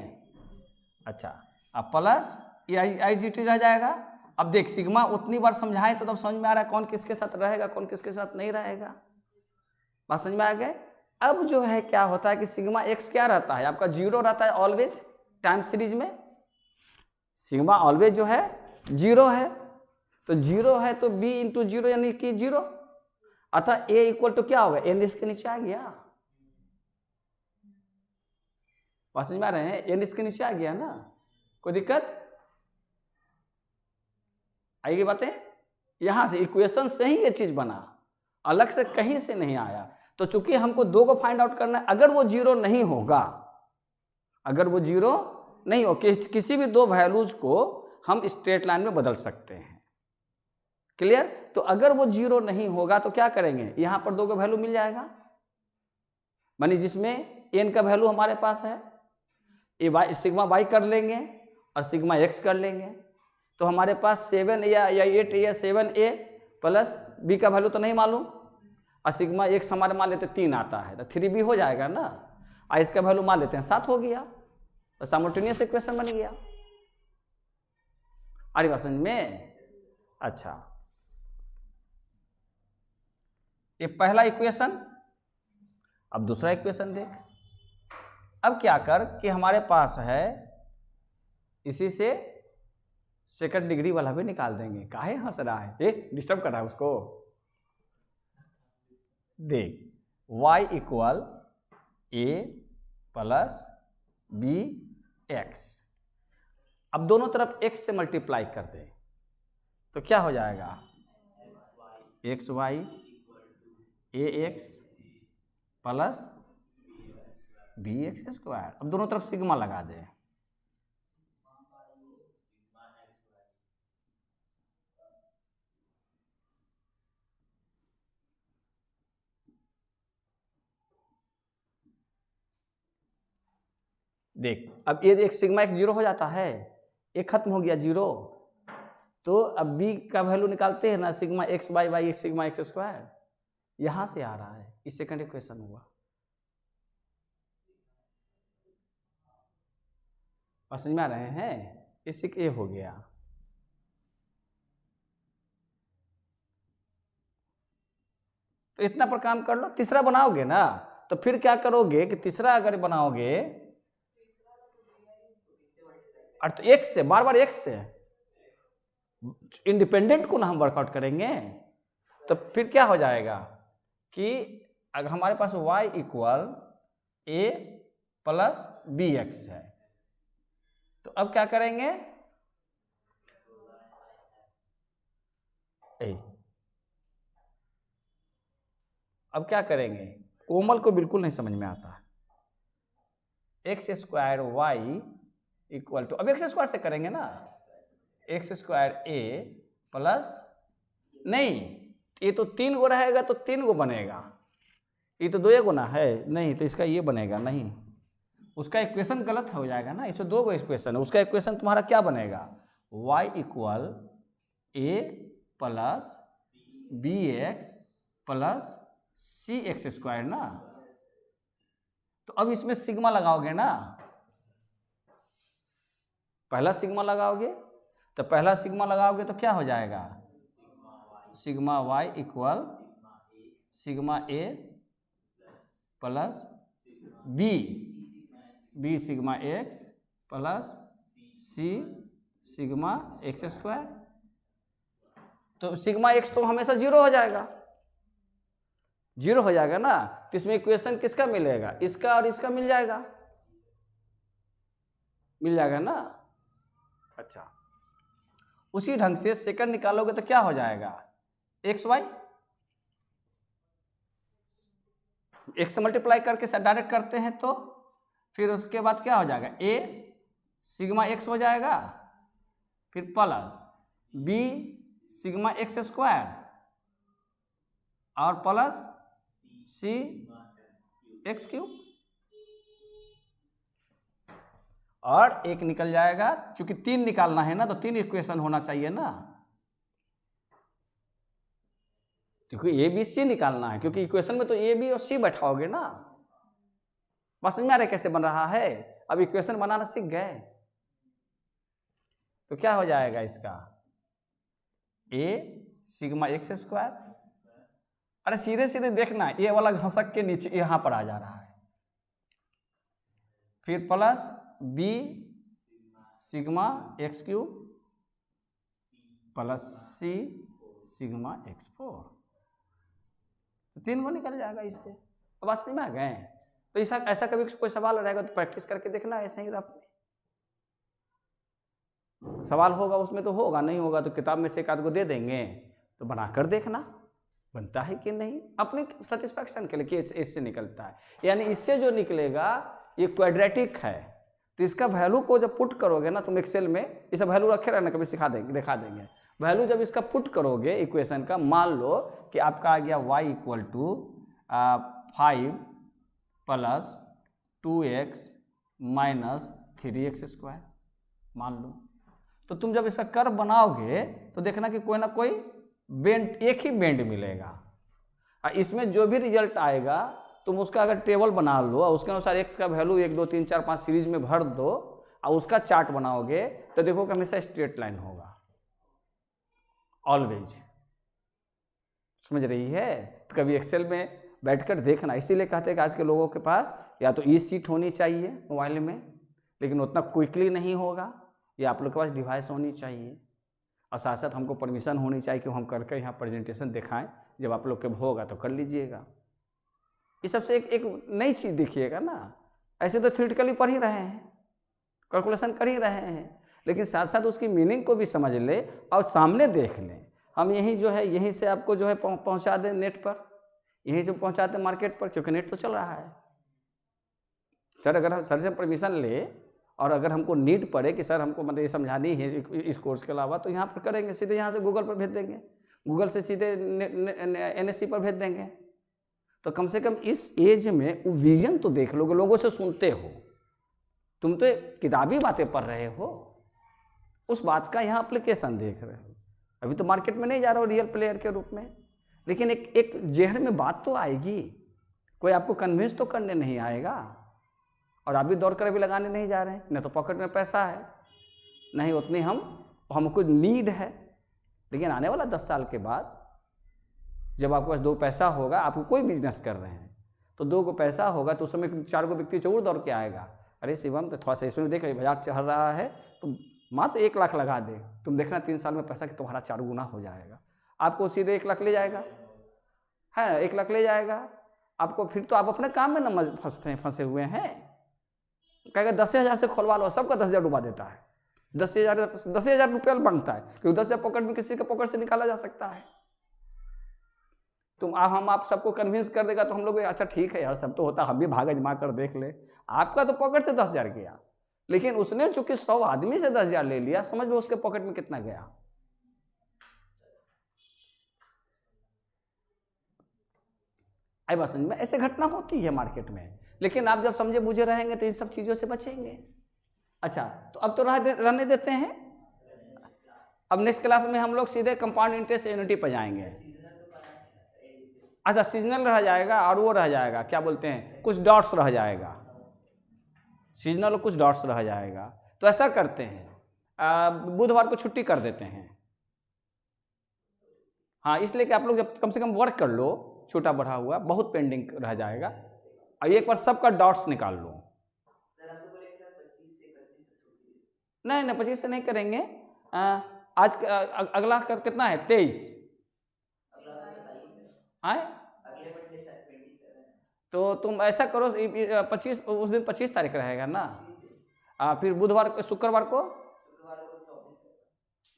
अच्छा, अब प्लस ये आई जी टी रह जाएगा। अब देख सिग्मा उतनी बार समझाएं तो तब समझ में आ रहा है कौन किसके साथ रहेगा, कौन किसके साथ नहीं रहेगा। बात समझ में आ गए? अब जो है क्या होता है कि सिग्मा एक्स क्या रहता है आपका? 0 रहता है ऑलवेज। टाइम सीरीज में सिग्मा ऑलवेज जो है 0 है, तो 0 है तो b इंटू 0 यानी कि 0। अतः a इक्वल टू क्या होगा? n इसके नीचे आ गया। बात समझ में आ रहे हैं? n इसके नीचे आ गया ना, कोई दिक्कत आएगी? बातें यहां से इक्वेशन से ही ये चीज बना, अलग से कहीं से नहीं आया। तो चूंकि हमको 2 को फाइंड आउट करना है, अगर वो 0 नहीं होगा, अगर वो 0 नहीं हो, किसी भी 2 वैल्यूज को हम स्ट्रेट लाइन में बदल सकते हैं। क्लियर? तो अगर वो 0 नहीं होगा तो क्या करेंगे? यहां पर 2 का वैल्यू मिल जाएगा, मानी जिसमें n का वैल्यू हमारे पास है, सिग्मा y कर लेंगे और सिग्मा x कर लेंगे। तो हमारे पास 7 या 8 या 7a प्लस b का वैल्यू तो नहीं मालूम, और सिग्मा x हमारे मान लेते 3 आता है तो 3b हो जाएगा ना, और इसका वैल्यू मान लेते हैं 7 हो गया, तो साइमल्टेनियस इक्वेशन बन गया। आ रही बात समझ में? अच्छा, ये पहला इक्वेशन। अब दूसरा इक्वेशन देख। अब क्या कर कि हमारे पास है, इसी से सेकंड डिग्री वाला भी निकाल देंगे। काहे हंस रहा है? ये डिस्टर्ब कर रहा है उसको। देख y equal a plus B x. अब दोनों तरफ x से मल्टीप्लाई कर दें तो क्या हो जाएगा, X Y A X plus B X square. अब दोनों तरफ सिग्मा लगा दें, देख अब ये एक सिग्मा एक जीरो हो जाता है, एक खत्म हो गया जीरो, तो अब बी का वैल्यू निकालते हैं ना, sigma x by by sigma x square, यहां से आ रहा है, ये सेकंड इक्वेशन हुआ। समझ में आ रहे हैं, इसी ए हो गया। तो इतना पर काम कर लो, तीसरा बनाओगे ना तो फिर क्या करोगे कि तीसरा अगर बनाओगे और तो एक से बार बार एक से इंडिपेंडेंट को ना हम वर्कआउट करेंगे, तो फिर क्या हो जाएगा कि अगर हमारे पास y इक्वल ए प्लस बी एक्स है, तो अब क्या करेंगे, अब क्या करेंगे, कोमल को बिल्कुल नहीं समझ में आता, x square y equal to, अब एक्स स्क्वायर से करेंगे ना, एक्स स्क्वायर ए प्लस, नहीं ये तो 3 गो रहेगा तो 3 गो बनेगा, ये तो 2 गुना है, नहीं तो इसका ये बनेगा, नहीं उसका इक्वेशन गलत हो जाएगा ना, इसमें 2 गो इक्वेशन है, उसका इक्वेशन तुम्हारा क्या बनेगा, y इक्वल ए plus B x plus c x square ना। तो अब इसमें सिग्मा लगाओगे ना, पहला सिग्मा लगाओगे, तो पहला सिग्मा लगाओगे तो क्या हो जाएगा, sigma y equal sigma A plus B sigma X plus C sigma x square. तो सिग्मा एक्स तो हमेशा जीरो हो जाएगा, जीरो हो जाएगा ना, तो इसमें इक्वेशन किसका मिलेगा, इसका और इसका मिल जाएगा, मिल जाएगा ना। अच्छा, उसी ढंग से सेकंड निकालोगे तो क्या हो जाएगा, एक्स वाई, एक्स से मल्टीप्लाई करके डायरेक्ट करते हैं तो फिर उसके बाद क्या हो जाएगा, ए सिग्मा एक्स हो जाएगा, फिर plus B sigma x square और प्लस सी एक्स क्यूब, और एक निकल जाएगा, क्योंकि 3 निकालना है ना तो 3 इक्वेशन होना चाहिए ना, क्योंकि ए बी सी निकालना है, क्योंकि इक्वेशन में तो ए बी और सी बैठाओगे ना। बस समझ में आ रहा है कैसे बन रहा है, अब इक्वेशन बनाना सीख गए, तो क्या हो जाएगा इसका, ए सिग्मा एक्स स्क्वायर, अरे सीधे सीधे देखना, ये वाला घसक के नीचे यहां पर आ जा रहा है, फिर plus B sigma X cube plus C sigma X 4, तो 3 गो निकल जाएगा इससे। अब बात समझ में आ गए, तो ऐसा कभी कोई सवाल रहेगा तो प्रैक्टिस करके देखना, ऐसे ही रफ में सवाल होगा, उसमें तो होगा, नहीं होगा तो किताब में से एक आध को दे देंगे, तो बनाकर देखना बनता है कि नहीं, अपने सेटिस्फैक्शन के लिए कि इससे निकलता है, यानी इससे जो निकलेगा ये क्वाड्रेटिक है, तो इसका वैल्यू को जब पुट करोगे ना तुम एक्सेल में, इसे वैल्यू रखे रहना, कभी दिखा देंगे वैल्यू, जब इसका पुट करोगे इक्वेशन का, मान लो कि आपका आ गया y equal to 5 plus 2x minus 3x square मान लो, तो तुम जब इसका कर्व बनाओगे तो देखना कि कोई ना कोई बेंड, एक ही बेंड मिलेगा, और इसमें जो भी रिजल्ट आएगा तुम उसका अगर टेबल बना लो और उसके अनुसार x का वैल्यू 1 2 3 4 5 सीरीज में भर दो और उसका चार्ट बनाओगे तो देखो कि हमेशा स्ट्रेट लाइन होगा, ऑलवेज। समझ रही है, तो कभी एक्सेल में बैठकर देखना, इसीलिए कहते हैं कि आज के लोगों के पास या तो ई सीट होनी चाहिए मोबाइल में, लेकिन उतना क्विकली नहीं होगा, या आप लोग के पास डिवाइस होनी चाहिए, और साथ साथ हमको परमिशन होनी चाहिए कि हम करके यहाँ प्रेजेंटेशन दिखाएं, जब आप लोग के होगा तो कर लीजिएगा। इस सबसे एक नई चीज़ देखिएगा ना, ऐसे तो थ्योरेटिकली पढ़ ही रहे हैं, कैलकुलेशन कर ही रहे हैं, लेकिन साथ साथ उसकी मीनिंग को भी समझ ले और सामने देख लें। हम यहीं जो है यहीं से आपको जो है पहुंचा दें नेट पर, यहीं से पहुंचा दें मार्केट पर, क्योंकि नेट तो चल रहा है। सर अगर हम सर से परमिशन ले और अगर हमको नीड पड़े कि सर हमको मतलब ये समझानी है इस कोर्स के अलावा, तो यहाँ पर करेंगे, सीधे यहाँ से गूगल पर भेज देंगे, गूगल से सीधे NSC पर भेज देंगे। तो कम से कम इस एज में विजन तो देख लोगे, लोगों से सुनते हो, तुम तो किताबी बातें पढ़ रहे हो, उस बात का यहाँ एप्लीकेशन देख रहे हो। अभी तो मार्केट में नहीं जा रहा हो रियल प्लेयर के रूप में, लेकिन एक जेहन में बात तो आएगी, कोई आपको कन्विंस तो करने नहीं आएगा। और आप भी दौड़ कर अभी लगाने नहीं जा रहे हैं, न तो पॉकेट में पैसा है, नहीं उतनी हमको नीड है। लेकिन आने वाला 10 साल के बाद जब आपके पास 2 पैसा होगा, आपको कोई बिजनेस कर रहे हैं तो 2 को पैसा होगा, तो उस समय 4 को व्यक्ति जरूर दौड़ के आएगा, अरे शिवम तो थोड़ा सा इसमें देख बाजार चढ़ रहा है, तुम मात्र 1 लाख लगा दे, तुम देखना 3 साल में पैसा कि तुम्हारा 4 गुना हो जाएगा। आपको सीधे 1 लाख ले जाएगा, है 1 लाख ले जाएगा आपको। फिर तो आप अपने काम में न फंसे हुए हैं। कहेगा 10,000 से खुलवा लो, सबका 10,000 डुबा देता है, 10,000 रुपया मांगता है, क्योंकि 10,000 पॉकेट में किसी के पॉकेट से निकाला जा सकता है। तुम हम आप सबको कन्विंस कर देगा तो हम लोग अच्छा ठीक है यार, सब तो होता, हम भी भाग अजमा कर देख ले। आपका तो पॉकेट से 10,000 गया, लेकिन उसने चूंकि 100 आदमी से 10,000 ले लिया, समझ लो उसके पॉकेट में कितना गया। आई बात समझ में? ऐसे घटना होती है मार्केट में, लेकिन आप जब समझे बुझे रहेंगे तो इन सब चीजों से बचेंगे। अच्छा, तो अब तो रहने देते हैं। अब नेक्स्ट क्लास में हम लोग सीधे कंपाउंड इंटरेस्ट एन्युटी पर जाएंगे। अच्छा, सीजनल रह जाएगा और वो रह जाएगा, क्या बोलते हैं, कुछ डॉट्स रह जाएगा, सीजनल और कुछ डॉट्स रह जाएगा। तो ऐसा करते हैं, बुधवार को छुट्टी कर देते हैं। हाँ, इसलिए कि आप लोग जब कम से कम वर्क कर लो, छोटा बढ़ा हुआ बहुत पेंडिंग रह जाएगा, और एक बार सबका डॉट्स निकाल लो। नहीं 25 से नहीं करेंगे। आज अगला कितना है, 23 आए, तो तुम ऐसा करो 25 उस दिन 25 तारीख रहेगा ना, फिर बुधवार शुक्रवार को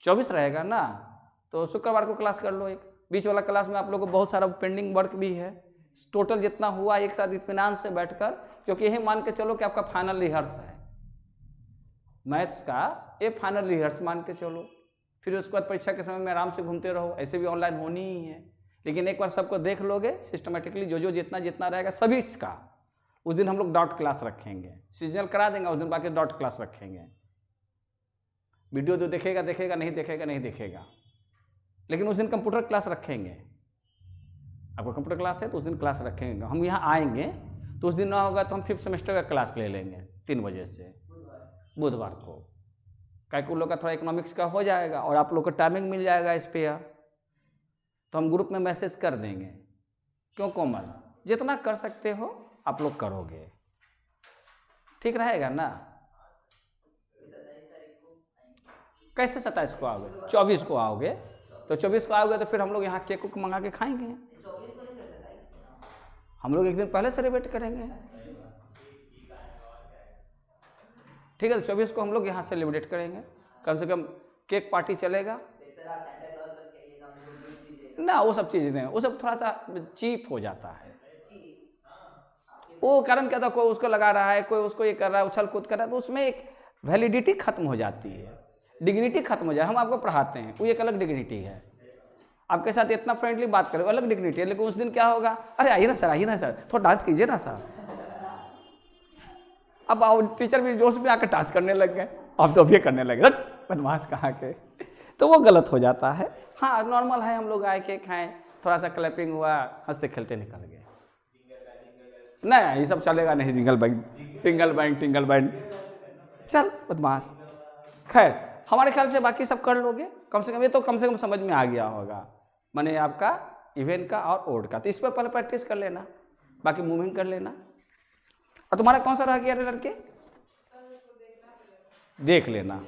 24 रहेगा ना, तो शुक्रवार को क्लास कर लो। एक बीच वाला क्लास में आप लोगों को बहुत सारा पेंडिंग वर्क भी है, टोटल जितना हुआ एक साथ इत्मीनान से बैठकर, क्योंकि यही मान के चलो कि आपका फाइनल रिहर्स है मैथ्स का, ये फाइनल रिहर्स मान के चलो। फिर उसके बाद परीक्षा के समय में आराम से घूमते रहो, ऐसे भी ऑनलाइन होनी ही है। लेकिन एक बार सबको देख लोगे सिस्टमेटिकली, जो जितना रहेगा सभी इसका, उस दिन हम लोग डॉट क्लास रखेंगे। सीजनल करा देंगे, उस दिन बाकी डॉट क्लास रखेंगे। वीडियो जो देखेगा देखेगा, नहीं देखेगा नहीं देखेगा, लेकिन उस दिन कंप्यूटर क्लास रखेंगे। आपको कंप्यूटर क्लास है तो उस दिन क्लास रखेंगे। हम यहाँ आएंगे तो उस दिन ना होगा तो हम 5th सेमेस्टर का क्लास ले लेंगे 3 बजे से बुधवार को। कैलकुलो का थोड़ा इकोनॉमिक्स का हो जाएगा और आप लोग को टाइमिंग मिल जाएगा इस पे, तो हम ग्रुप में मैसेज कर देंगे। क्यों कोमल, जितना कर सकते हो आप लोग करोगे, ठीक रहेगा ना? कैसे 27 को आओगे? 24 को आओगे, तो 24 को आओगे तो फिर हम लोग यहाँ केक को मंगा के खाएंगे। हम लोग एक दिन पहले सेलिब्रेट करेंगे, ठीक है? तो 24 को हम लोग यहाँ सेलिब्रेट करेंगे, कम से कम केक पार्टी चलेगा ना, वो सब चीज़ नहीं, वो सब थोड़ा सा चीप हो जाता है। वो कारण क्या था, कोई उसको लगा रहा है, कोई उसको ये कर रहा है, उछल कूद कर रहा है, तो उसमें एक वैलिडिटी खत्म हो जाती है, डिग्निटी खत्म हो जाए। हम आपको पढ़ाते हैं, वो एक अलग डिग्निटी है, आपके साथ इतना फ्रेंडली बात करें, अलग डिग्निटी है। लेकिन उस दिन क्या होगा, अरे आइए ना सर थोड़ा डांस कीजिए ना सर। अब टीचर भी जोश में आकर डांस करने लग गए, अब तो अभी करने लगे, बदमाश कहाँ के, तो वो गलत हो जाता है। हाँ, नॉर्मल है, हम लोग आए केक खाएं, थोड़ा सा क्लैपिंग हुआ, हंसते खेलते निकल गए। नहीं, ये सब चलेगा नहीं, टिंगल बैंड चल बदमाश। खैर, हमारे ख्याल से बाकी सब कर लोगे, कम से कम ये तो कम से कम समझ में आ गया होगा, माने आपका इवेंट का और ओड का। तो इस पर पहले प्रैक्टिस कर लेना, बाकी मूविंग कर लेना। और तुम्हारा कौन सा रह गया रे लड़के, देख लेना।